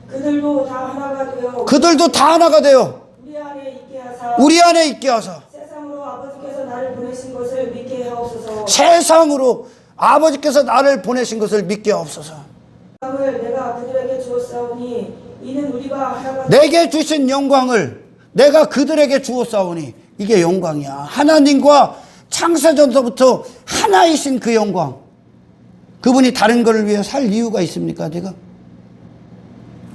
그들도 다 하나가 되어 그들도 다 하나가 되어 우리 안에 있게 하사 우리 안에 있게 하사 세상으로 아버지께서 나를 보내신 것을 믿게 하옵소서. 세상으로 아버지께서 나를 보내신 것을 믿게 하옵소서. 영광을 내가 그들에게 주었사오니 이는 우리가 하나가 내게 주신 영광을 내가 그들에게 주었사오니 이게 영광이야. 하나님과 창세전서부터 하나이신 그 영광. 그분이 다른 것을 위해 살 이유가 있습니까 지금?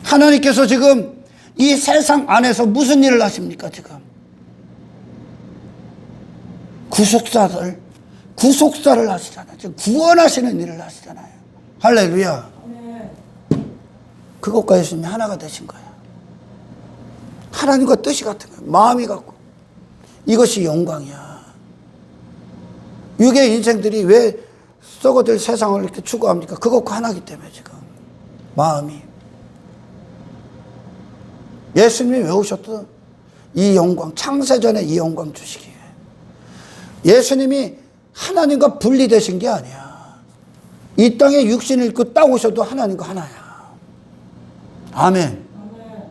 하나님께서 지금 이 세상 안에서 무슨 일을 하십니까 지금? 구속사를 하시잖아요. 지금 구원하시는 일을 하시잖아요. 할렐루야. 아멘. 그것과 예수님이 하나가 되신 거예요. 하나님과 뜻이 같은 거예요. 마음이 같고. 이것이 영광이야. 육의 인생들이 왜 썩어질 세상을 이렇게 추구합니까? 그것과 하나이기 때문에 지금. 마음이. 예수님이 왜 오셨든 이 영광, 창세전에 이 영광 주시기에. 예수님이 하나님과 분리되신 게 아니야. 이 땅에 육신을 입고 딱 오셔도 하나님과 하나야. 아멘. 아멘.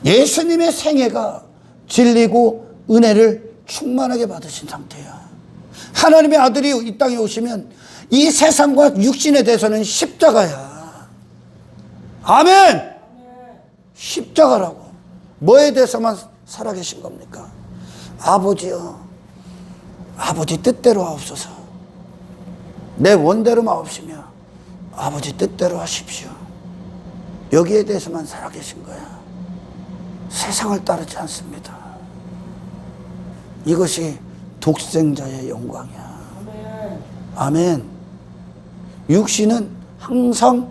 예수님의 생애가 진리고 은혜를 충만하게 받으신 상태야. 하나님의 아들이 이 땅에 오시면 이 세상과 육신에 대해서는 십자가야. 아멘. 십자가라고. 뭐에 대해서만 살아계신 겁니까? 아버지여, 아버지 뜻대로 하옵소서. 내 원대로 마옵시며 아버지 뜻대로 하십시오. 여기에 대해서만 살아계신 거야. 세상을 따르지 않습니다. 이것이 독생자의 영광이야. 아멘. 아멘. 육신은 항상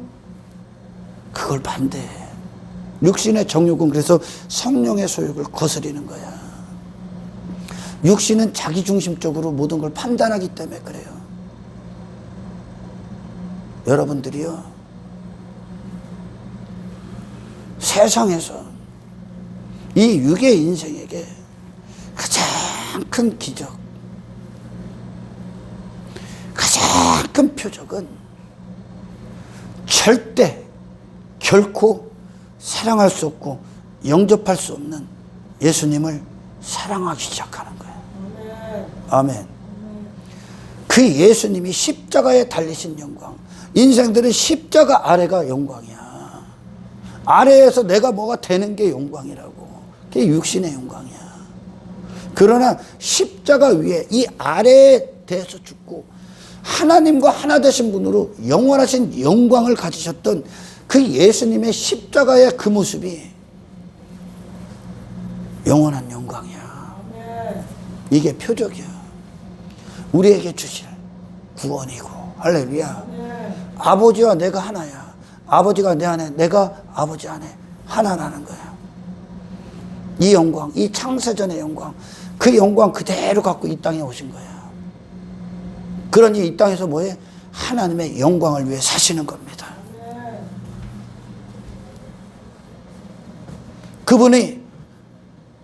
그걸 반대해. 육신의 정욕은 그래서 성령의 소욕을 거스리는 거야. 육신은 자기중심적으로 모든 걸 판단하기 때문에 그래요. 여러분들이요, 세상에서 이 육의 인생에게 가장 큰 기적, 가장 큰 표적은 절대 결코 사랑할 수 없고 영접할 수 없는 예수님을 사랑하기 시작하는 거예요. 아멘. 그 예수님이 십자가에 달리신 영광. 인생들은 십자가 아래가 영광이야. 아래에서 내가 뭐가 되는 게 영광이라고. 그게 육신의 영광이야. 그러나 십자가 위에 이 아래에 대해서 죽고 하나님과 하나 되신 분으로 영원하신 영광을 가지셨던 그 예수님의 십자가의 그 모습이 영원한 영광이야. 이게 표적이야. 우리에게 주실 구원이고. 할렐루야. 아버지와 내가 하나야. 아버지가 내 안에, 내가 아버지 안에 하나라는 거야. 이 영광, 이 창세전의 영광, 그 영광 그대로 갖고 이 땅에 오신 거야. 그러니 이 땅에서 뭐해? 하나님의 영광을 위해 사시는 겁니다. 그분이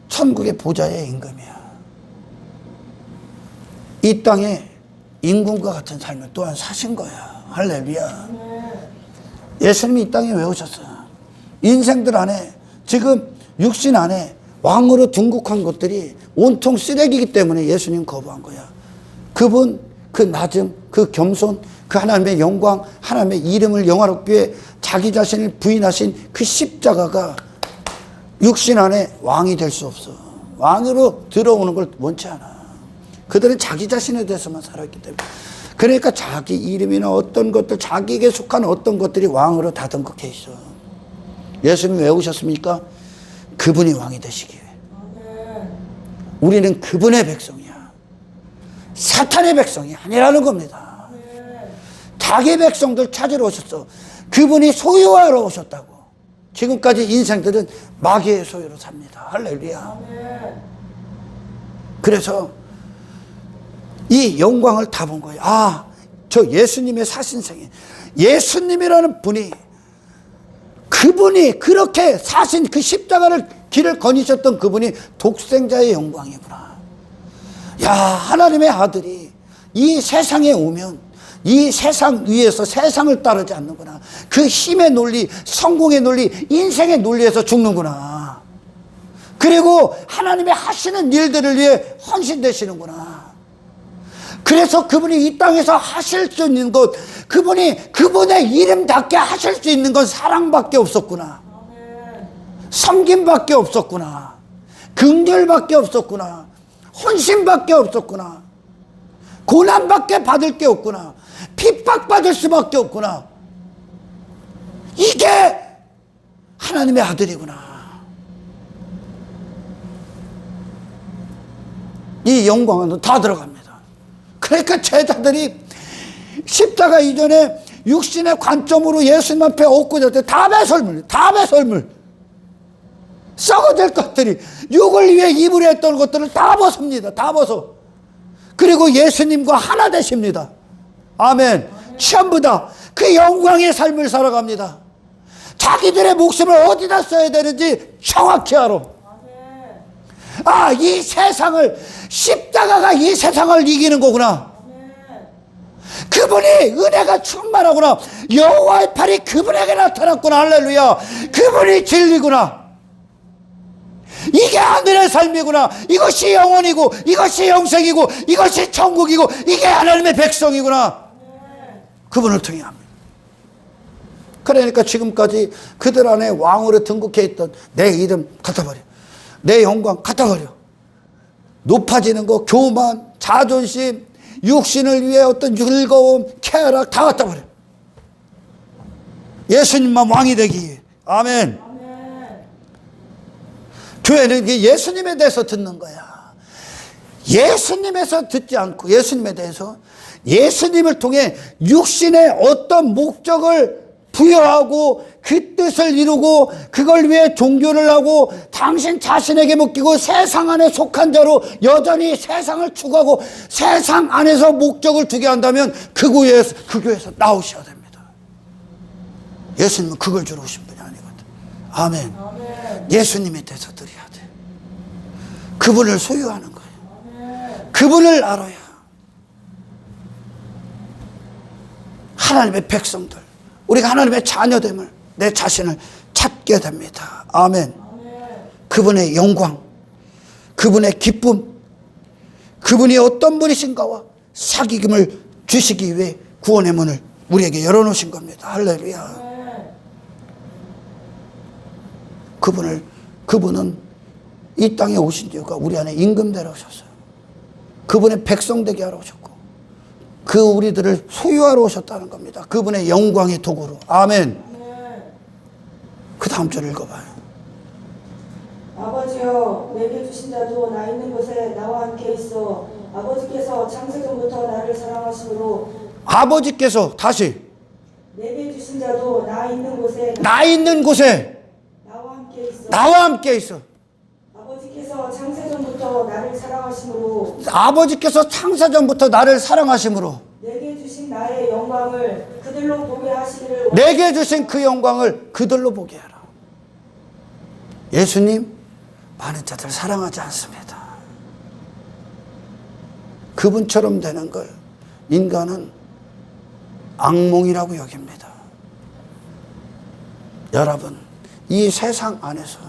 천국의 보좌의 임금이야. 이 땅에 임금과 같은 삶을 또한 사신 거야. 할렐루야. 예수님이 이 땅에 왜 오셨어요? 인생들 안에, 지금 육신 안에 왕으로 등극한 것들이 온통 쓰레기이기 때문에 예수님 거부한 거야. 그분, 그 낮음, 그 겸손, 그 하나님의 영광, 하나님의 이름을 영화롭게 위해 자기 자신을 부인하신 그 십자가가 육신 안에 왕이 될 수 없어. 왕으로 들어오는 걸 원치 않아. 그들은 자기 자신에 대해서만 살았기 때문에. 그러니까 자기 이름이나 어떤 것들, 자기에게 속한 어떤 것들이 왕으로 다 등극해 있어. 예수님이 왜 오셨습니까? 그분이 왕이 되시기 위해. 우리는 그분의 백성이야. 사탄의 백성이 아니라는 겁니다. 자기 백성들 찾으러 오셨어. 그분이 소유하러 오셨다고. 지금까지 인생들은 마귀의 소유로 삽니다. 할렐루야. 그래서 이 영광을 다 본 거예요. 아, 저 예수님의 사신생에 예수님이라는 분이, 그분이 그렇게 사신 그 십자가를 길을 거니셨던 그분이 독생자의 영광이구나. 야, 하나님의 아들이 이 세상에 오면 이 세상 위에서 세상을 따르지 않는구나. 그 힘의 논리, 성공의 논리, 인생의 논리에서 죽는구나. 그 그리고 하나님의 하시는 일들을 위해 헌신되시는구나. 그래서 그분이 이 땅에서 하실 수 있는 것, 그분이 그분의 이름답게 하실 수 있는 건 사랑밖에 없었구나. 섬김밖에 없었구나. 긍휼밖에 없었구나. 헌신밖에 없었구나. 고난밖에 받을 게 없구나. 핍박받을 수밖에 없구나. 이게 하나님의 아들이구나. 이 영광은 다 들어갑니다. 그러니까 제자들이 십자가 이전에 육신의 관점으로 예수님 앞에 엎고졌을 때 다 배설물, 다 배설물. 썩어질 것들이, 육을 위해 입으려 했던 것들을 다 벗습니다. 다 벗어. 그리고 예수님과 하나 되십니다. 아멘. 전부 다 그 영광의 삶을 살아갑니다. 자기들의 목숨을 어디다 써야 되는지 정확히 알아. 아, 이 세상을, 십자가가 이 세상을 이기는 거구나. 그분이 은혜가 충만하구나. 여호와의 팔이 그분에게 나타났구나. 할렐루야. 그분이 진리구나. 이게 하늘의 삶이구나. 이것이 영원이고, 이것이 영생이고, 이것이 천국이고, 이게 하나님의 백성이구나. 그분을 통해 합니다. 그러니까 지금까지 그들 안에 왕으로 등극해 있던 내 이름 갖다 버려. 내 영광 갖다 버려. 높아지는 거, 교만, 자존심, 육신을 위해 어떤 즐거움, 쾌락 다 갖다 버려. 예수님만 왕이 되기 위해. 아멘. 교회는 예수님에 대해서 듣는 거야. 예수님에서 듣지 않고 예수님에 대해서, 예수님을 통해 육신의 어떤 목적을 부여하고 그 뜻을 이루고 그걸 위해 종교를 하고 당신 자신에게 묶이고 세상 안에 속한 자로 여전히 세상을 추구하고 세상 안에서 목적을 두게 한다면 그 교회에서 나오셔야 됩니다. 예수님은 그걸 주러 오신 분이 아니거든. 아멘. 예수님에 대해서 드려야 돼. 그분을 소유하는 거예요. 그분을 알아야 하나님의 백성들, 우리가 하나님의 자녀됨을, 내 자신을 찾게 됩니다. 아멘. 그분의 영광, 그분의 기쁨, 그분이 어떤 분이신가와 사귐을 주시기 위해 구원의 문을 우리에게 열어놓으신 겁니다. 할렐루야. 그분은 이 땅에 오신 이유가 우리 안에 임금되러 오셨어요. 그분의 백성 되게 하러 오셨고, 그 우리들을 소유하러 오셨다는 겁니다. 그분의 영광의 도구로. 아멘. 그 다음 절 읽어봐요. 아버지여, 내게 주신 자도 나 있는 곳에 나와 함께 있어. 아버지께서 창세전부터 나를 사랑하심으로. 아버지께서, 다시, 내게 주신 자도 나 있는 곳에 나와 함께 있어. 나와 함께 있어. 아버지께서 창세전부터 나를 사랑하심으로. 아버지께서 창세전부터 나를 사랑하심으로 내게 주신 나의 영광을 그들로 보게 하시기를. 내게 주신 그 영광을 그들로 보게 하라. 예수님 많은 자들 사랑하지 않습니다. 그분처럼 되는 걸 인간은 악몽이라고 여깁니다. 여러분, 이 세상 안에서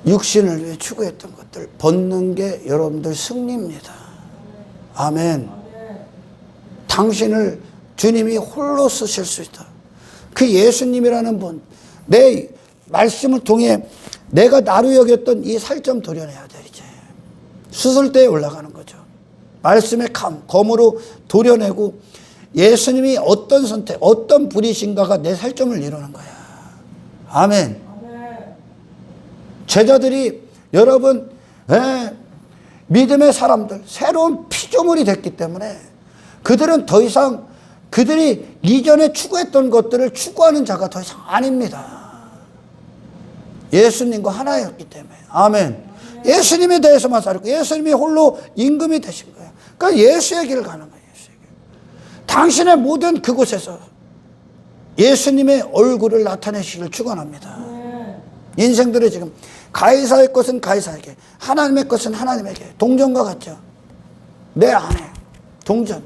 육신을 위해 추구했던 것들 벗는 게 여러분들 승리입니다. 아멘. 당신을 주님이 홀로 쓰실 수 있다. 그 예수님이라는 분, 내 말씀을 통해 내가 나로 여겼던 이 살점 도려내야 돼. 이제 수술대에 올라가는 거죠. 말씀의 검으로 도려내고 예수님이 어떤 선택, 어떤 분이신가가 내 살점을 이루는 거야. 아멘. 제자들이 여러분, 믿음의 사람들, 새로운 피조물이 됐기 때문에 그들은 더 이상 그들이 이전에 추구했던 것들을 추구하는 자가 더 이상 아닙니다. 예수님과 하나였기 때문에. 아멘. 예수님에 대해서만 살고 예수님이 홀로 임금이 되신 거예요. 그러니까 예수의 길을 가는 거예요. 예수의 길. 당신의 모든 그곳에서 예수님의 얼굴을 나타내시기를 축원합니다. 인생들이 지금 가이사의 것은 가이사에게, 하나님의 것은 하나님에게, 동전과 같죠. 내 안에 동전,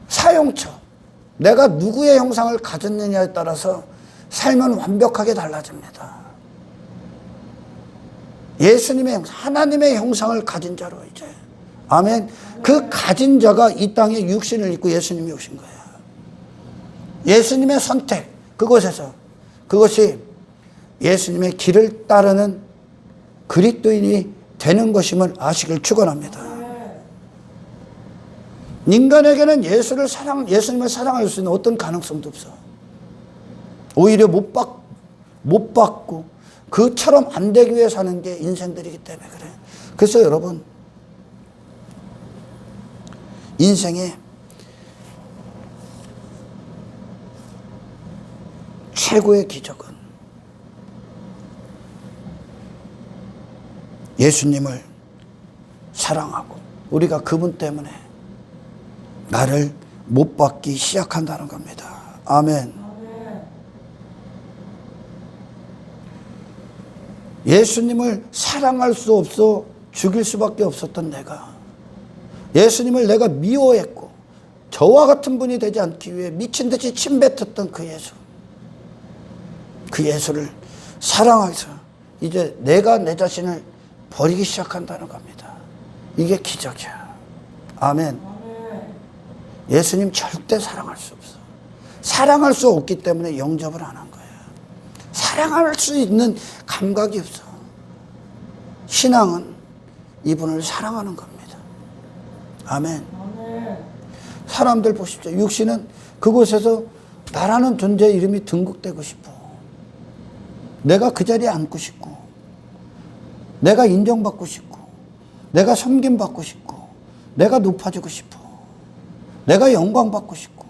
사용처, 내가 누구의 형상을 가졌느냐에 따라서 삶은 완벽하게 달라집니다. 예수님의 하나님의 형상을 가진 자로 이제 아멘. 그 가진 자가 이 땅에 육신을 입고 예수님이 오신 거예요. 예수님의 선택 그곳에서 그것이 예수님의 길을 따르는 그리스도인이 되는 것임을 아시길 축원합니다. 인간에게는 예수님을 사랑할 수 있는 어떤 가능성도 없어. 오히려 못 받고 그처럼 안 되기 위해 사는 게 인생들이기 때문에 그래. 그래서 여러분 인생의 최고의 기적은 예수님을 사랑하고 우리가 그분 때문에 나를 못 받기 시작한다는 겁니다. 아멘. 예수님을 사랑할 수 없어 죽일 수밖에 없었던 내가, 예수님을 내가 미워했고 저와 같은 분이 되지 않기 위해 미친 듯이 침뱉었던 그 예수, 그 예수를 사랑해서 이제 내가 내 자신을 버리기 시작한다는 겁니다. 이게 기적이야. 아멘. 예수님 절대 사랑할 수 없어. 사랑할 수 없기 때문에 영접을 안 한 거예요. 사랑할 수 있는 감각이 없어. 신앙은 이분을 사랑하는 겁니다. 아멘. 사람들 보십시오. 육신은 그곳에서 나라는 존재의 이름이 등극되고 싶어. 내가 그 자리에 앉고 싶고, 내가 인정받고 싶고, 내가 섬김받고 싶고, 내가 높아지고 싶어. 내가 영광받고 싶고,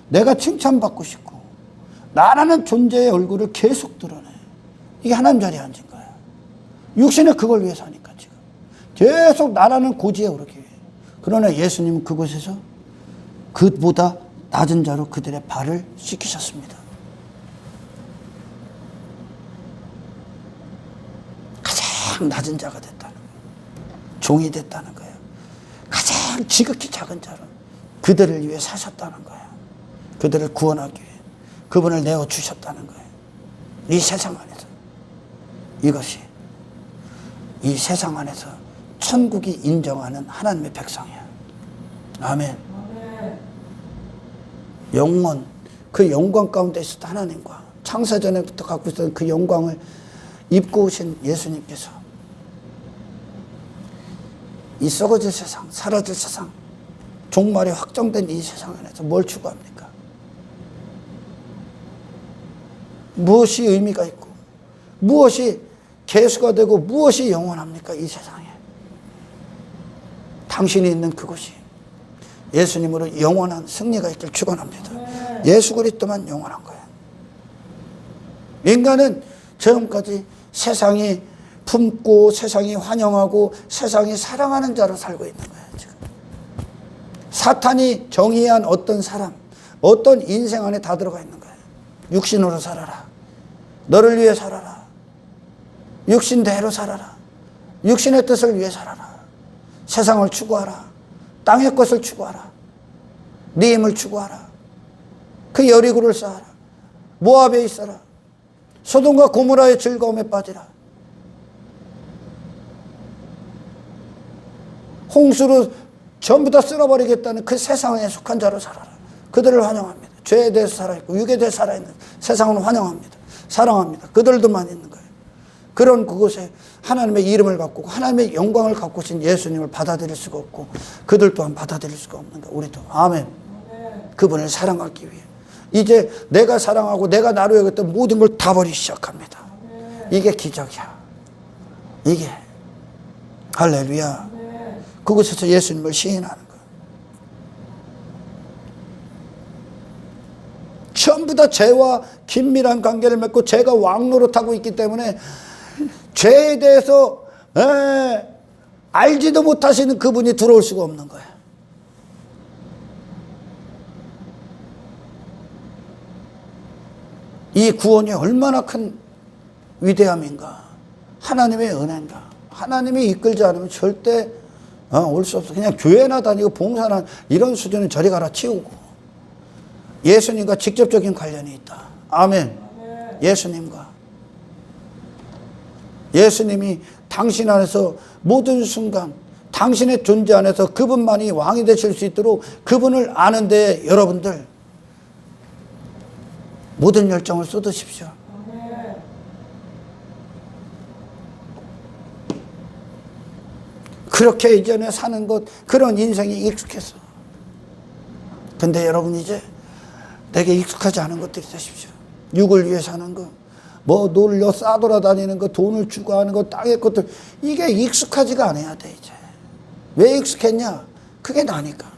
내가 칭찬받고 싶고, 나라는 존재의 얼굴을 계속 드러내. 이게 하나님 자리에 앉은 거야. 육신은 그걸 위해 사니까 지금. 계속 나라는 고지에 오르기 위해. 그러나 예수님은 그곳에서 그보다 낮은 자로 그들의 발을 씻기셨습니다. 가장 낮은 자가 됐다는 거예요. 종이 됐다는 거예요. 가장 지극히 작은 자로 그들을 위해 사셨다는 거예요. 그들을 구원하기 위해 그분을 내어주셨다는 거예요. 이 세상 안에서 이것이 이 세상 안에서 천국이 인정하는 하나님의 백성이야. 아멘. 영원, 그 영광 가운데 있었던 하나님과 창세전에부터 갖고 있었던 그 영광을 입고 오신 예수님께서 이 썩어질 세상, 사라질 세상, 종말이 확정된 이 세상 안에서 뭘 추구합니까? 무엇이 의미가 있고 무엇이 계수가 되고 무엇이 영원합니까? 이 세상에 당신이 있는 그곳이 예수님으로 영원한 승리가 있길 축원합니다. 예수 그리스도만 영원한 거예요. 인간은 지금까지 세상이 품고 세상이 환영하고 세상이 사랑하는 자로 살고 있는 거예요. 지금 사탄이 정의한 어떤 사람, 어떤 인생 안에 다 들어가 있는 거예요. 육신으로 살아라. 너를 위해 살아라. 육신대로 살아라. 육신의 뜻을 위해 살아라. 세상을 추구하라. 땅의 것을 추구하라. 네 힘을 추구하라. 그 여리고를 쌓아라. 모압에 있어라. 소돔과 고모라의 즐거움에 빠지라. 홍수로 전부 다 쓸어버리겠다는 그 세상에 속한 자로 살아라. 그들을 환영합니다. 죄에 대해서 살아있고 육에 대해서 살아있는 세상은 환영합니다. 사랑합니다. 그들도만 있는 거예요. 그런 그곳에 하나님의 이름을 갖고 하나님의 영광을 갖고 오신 예수님을 받아들일 수가 없고 그들 또한 받아들일 수가 없는 거예요. 우리도. 아멘. 그분을 사랑하기 위해 이제 내가 사랑하고 내가 나로 여겼던 모든 걸 다 버리기 시작합니다. 이게 기적이야. 이게 할렐루야. 그곳에서 예수님을 시인하는 거예요. 전부 다 죄와 긴밀한 관계를 맺고 죄가 왕노릇하고 있기 때문에 죄에 대해서 알지도 못하시는 그분이 들어올 수가 없는 거예요. 이 구원이 얼마나 큰 위대함인가. 하나님의 은혜인가. 하나님이 이끌지 않으면 절대 올 수 없어. 그냥 교회나 다니고 봉사나 이런 수준은 저리 가라 치우고 예수님과 직접적인 관련이 있다. 아멘. 예수님과 예수님이 당신 안에서 모든 순간 당신의 존재 안에서 그분만이 왕이 되실 수 있도록 그분을 아는데 여러분들 모든 열정을 쏟으십시오. 그렇게 이전에 사는 것, 그런 인생이 익숙했어. 근데 여러분 이제 내게 익숙하지 않은 것들이 되십시오. 육을 위해 사는 거, 뭐 놀러 싸돌아다니는 거, 돈을 주고 하는 거, 땅의 것들, 이게 익숙하지가 않아야 돼 이제. 왜 익숙했냐? 그게 나니까.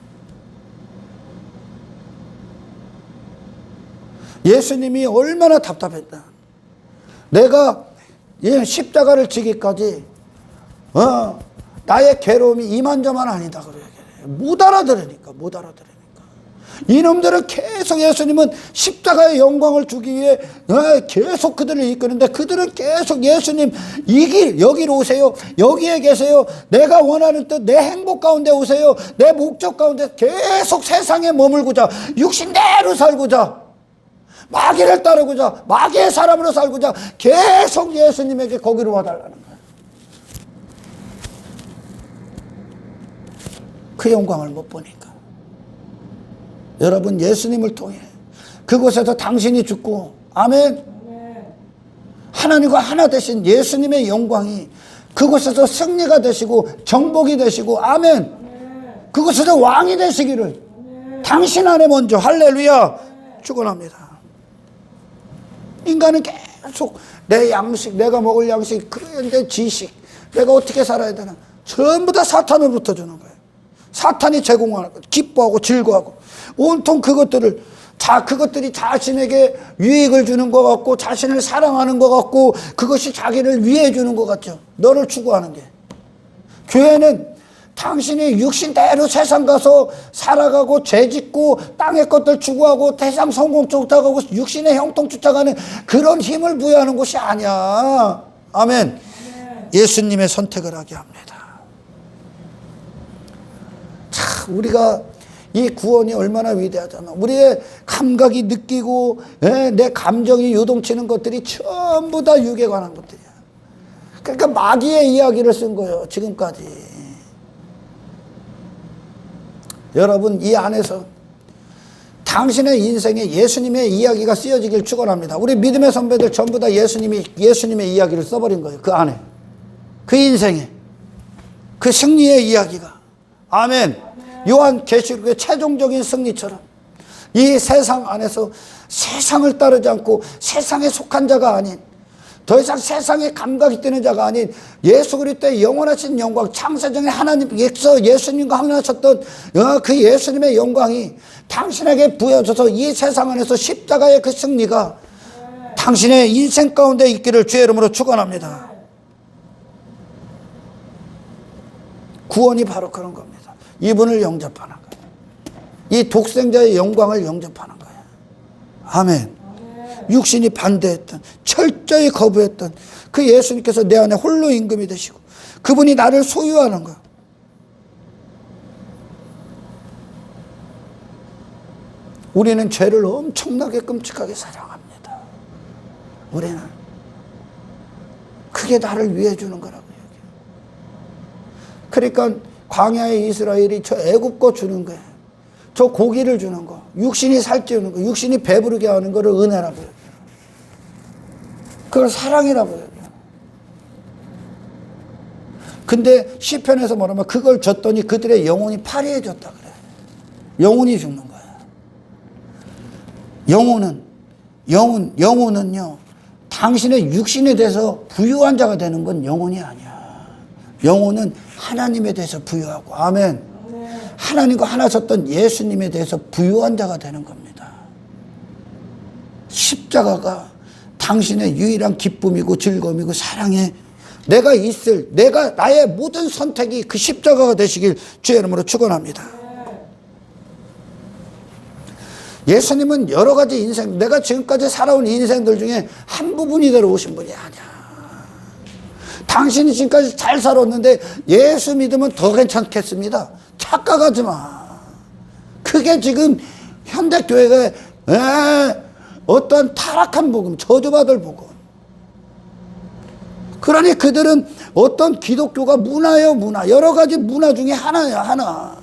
예수님이 얼마나 답답했다. 내가 십자가를 지기까지 나의 괴로움이 이만저만 아니다 그래요. 못 알아들으니까. 이놈들은 계속 예수님은 십자가의 영광을 주기 위해 계속 그들을 이끄는데 그들은 계속 예수님 이 길 여기로 오세요. 여기에 계세요. 내가 원하는 뜻 내 행복 가운데 오세요. 내 목적 가운데 계속 세상에 머물고자 육신대로 살고자 마귀를 따르고자 마귀의 사람으로 살고자 계속 예수님에게 거기로 와달라는 거예요. 그 영광을 못 보니까 여러분 예수님을 통해 그곳에서 당신이 죽고 아멘 하나님과 하나 되신 예수님의 영광이 그곳에서 승리가 되시고 정복이 되시고 아멘 그곳에서 왕이 되시기를 당신 안에 먼저 할렐루야 축원합니다. 인간은 계속 내 양식 내가 먹을 양식 내 지식 내가 어떻게 살아야 되나 전부 다 사탄으로부터 주는 거예요. 사탄이 제공하는 거예요. 기뻐하고 즐거워하고 온통 그것들을 그것들이 자신에게 유익을 주는 것 같고 자신을 사랑하는 것 같고 그것이 자기를 위해 주는 것 같죠. 너를 추구하는 게. 교회는 당신이 육신대로 세상 가서 살아가고 죄짓고 땅의 것들 추구하고 세상 성공 쫓아가고 육신의 형통 쫓아가는 그런 힘을 부여하는 곳이 아니야. 아멘. 예수님의 선택을 하게 합니다. 참 우리가 이 구원이 얼마나 위대하잖아. 우리의 감각이 느끼고 내 감정이 요동치는 것들이 전부 다 육에 관한 것들이야. 그러니까 마귀의 이야기를 쓴 거예요. 지금까지. 여러분 이 안에서 당신의 인생에 예수님의 이야기가 쓰여지길 축원합니다. 우리 믿음의 선배들 전부 다 예수님의 이야기를 써버린 거예요. 그 안에 그 인생에 그 승리의 이야기가 아멘. 요한 계시록의 최종적인 승리처럼 이 세상 안에서 세상을 따르지 않고 세상에 속한 자가 아닌 더 이상 세상에 감각이 뜨는 자가 아닌 예수 그리스도의 영원하신 영광 창세전에 하나님께서 예수님과 항해하셨던 그 예수님의 영광이 당신에게 부여져서 이 세상 안에서 십자가의 그 승리가 당신의 인생 가운데 있기를 주의 이름으로 축원합니다. 구원이 바로 그런 겁니다. 이분을 영접하는 거예요. 이 독생자의 영광을 영접하는 거예요. 아멘. 육신이 반대했던 철저히 거부했던 그 예수님께서 내 안에 홀로 임금이 되시고 그분이 나를 소유하는 거예요. 우리는 죄를 엄청나게 끔찍하게 사랑합니다. 우리는 그게 나를 위해 주는 거라고요. 그러니까 광야의 이스라엘이 저 애굽 거 주는 거예요. 저 고기를 주는 거, 육신이 살찌우는 거, 육신이 배부르게 하는 거를 은혜라고 해요. 그걸 사랑이라고 해요. 근데 시편에서 뭐라면 그걸 줬더니 그들의 영혼이 파리해졌다 그래. 영혼이 죽는 거야. 영혼은요, 당신의 육신에 대해서 부유한 자가 되는 건 영혼이 아니야. 영혼은 하나님에 대해서 부유하고, 아멘. 하나님과 하나 섰던 예수님에 대해서 부유한 자가 되는 겁니다. 십자가가 당신의 유일한 기쁨이고 즐거움이고 사랑에 나의 모든 선택이 그 십자가가 되시길 주의 이름으로 축원합니다. 예수님은 여러 가지 인생, 내가 지금까지 살아온 인생들 중에 한 부분이 되러 오신 분이 아니야. 당신이 지금까지 잘 살았는데 예수 믿으면 더 괜찮겠습니다. 착각하지 마. 그게 지금 현대교회가 어떤 타락한 복음, 저주받을 복음. 그러니 그들은 어떤 기독교가 문화예요, 문화. 여러 가지 문화 중에 하나야, 하나.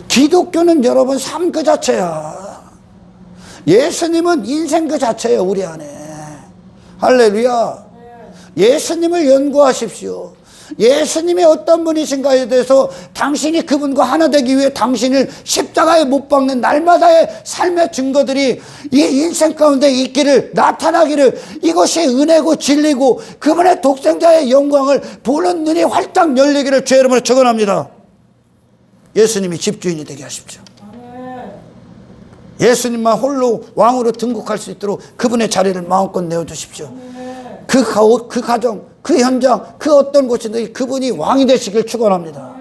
기독교는 여러분 삶 그 자체야. 예수님은 인생 그 자체예요, 우리 안에. 할렐루야. 예수님을 연구하십시오. 예수님이 어떤 분이신가에 대해서 당신이 그분과 하나 되기 위해 당신을 십자가에 못 박는 날마다의 삶의 증거들이 이 인생 가운데 있기를, 나타나기를, 이것이 은혜고 진리고 그분의 독생자의 영광을 보는 눈이 활짝 열리기를 주의 이름으로 축원합니다. 예수님이 집주인이 되게 하십시오. 예수님만 홀로 왕으로 등극할 수 있도록 그분의 자리를 마음껏 내어주십시오. 그 가정, 그 현장, 그 어떤 곳이든 그분이 왕이 되시길 축원합니다.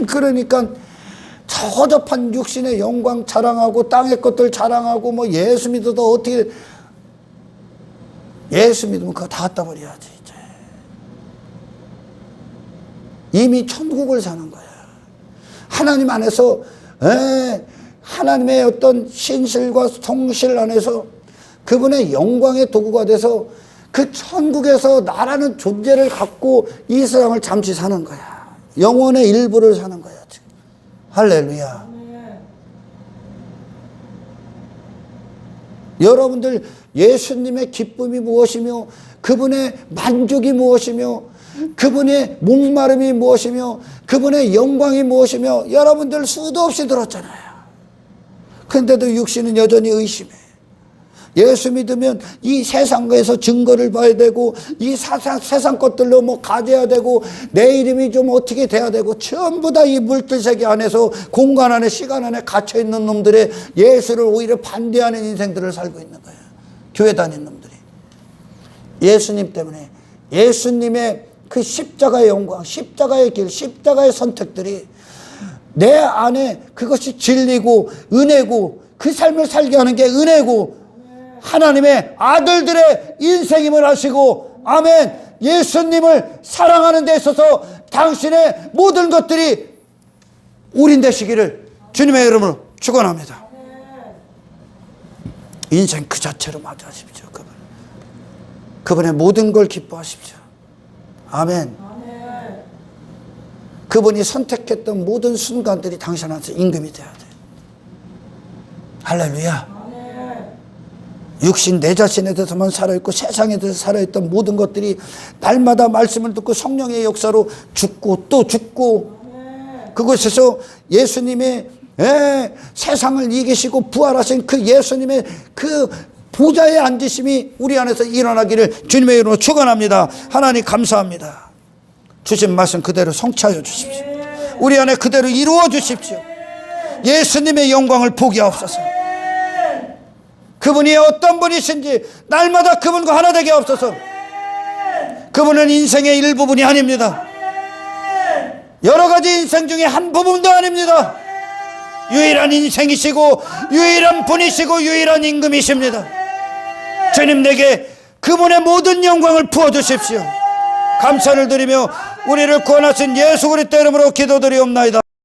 그러니까 저 허접한 육신의 영광 자랑하고 땅의 것들 자랑하고 뭐 예수 믿어도 어떻게, 예수 믿으면 그거 다 갖다 버려야지. 이제 이미 천국을 사는 거야. 하나님 안에서 하나님의 어떤 신실과 성실 안에서 그분의 영광의 도구가 돼서 그 천국에서 나라는 존재를 갖고 이 세상을 잠시 사는 거야. 영혼의 일부를 사는 거야 지금. 할렐루야. 여러분들 예수님의 기쁨이 무엇이며 그분의 만족이 무엇이며 그분의 목마름이 무엇이며 그분의 영광이 무엇이며 여러분들 수도 없이 들었잖아요. 그런데도 육신은 여전히 의심해. 예수 믿으면 이 세상에서 증거를 봐야 되고 이 세상 것들로 뭐 가져야 되고 내 이름이 좀 어떻게 돼야 되고 전부 다 이 물질 세계 안에서 공간 안에 시간 안에 갇혀 있는 놈들의 예수를 오히려 반대하는 인생들을 살고 있는 거예요. 교회 다니는 놈들이. 예수님 때문에 예수님의 그 십자가의 영광, 십자가의 길, 십자가의 선택들이 내 안에 그것이 진리고 은혜고 그 삶을 살게 하는 게 은혜고 하나님의 아들들의 인생임을 아시고 아멘. 예수님을 사랑하는 데 있어서 당신의 모든 것들이 우린 되시기를 주님의 이름으로 축원합니다. 인생 그 자체로 맞이하십시오. 그분의 모든 걸 기뻐하십시오. 아멘. 그분이 선택했던 모든 순간들이 당신한테 임금이 돼야 돼요. 할렐루야. 육신 내 자신에 대해서만 살아있고 세상에 대해서 살아있던 모든 것들이 날마다 말씀을 듣고 성령의 역사로 죽고 또 죽고 그곳에서 예수님의 세상을 이기시고 부활하신 그 예수님의 그 보좌에 앉으심이 우리 안에서 일어나기를 주님의 이름으로 축원합니다. 하나님 감사합니다. 주신 말씀 그대로 성취하여 주십시오. 우리 안에 그대로 이루어 주십시오. 예수님의 영광을 보게 하옵소서. 그분이 어떤 분이신지 날마다 그분과 하나 되게 하옵소서. 그분은 인생의 일부분이 아닙니다. 여러 가지 인생 중에 한 부분도 아닙니다. 유일한 인생이시고 유일한 분이시고 유일한 임금이십니다. 주님 내게 그분의 모든 영광을 부어주십시오. 감사를 드리며 우리를 구원하신 예수 그리스도 이름으로 기도드리옵나이다.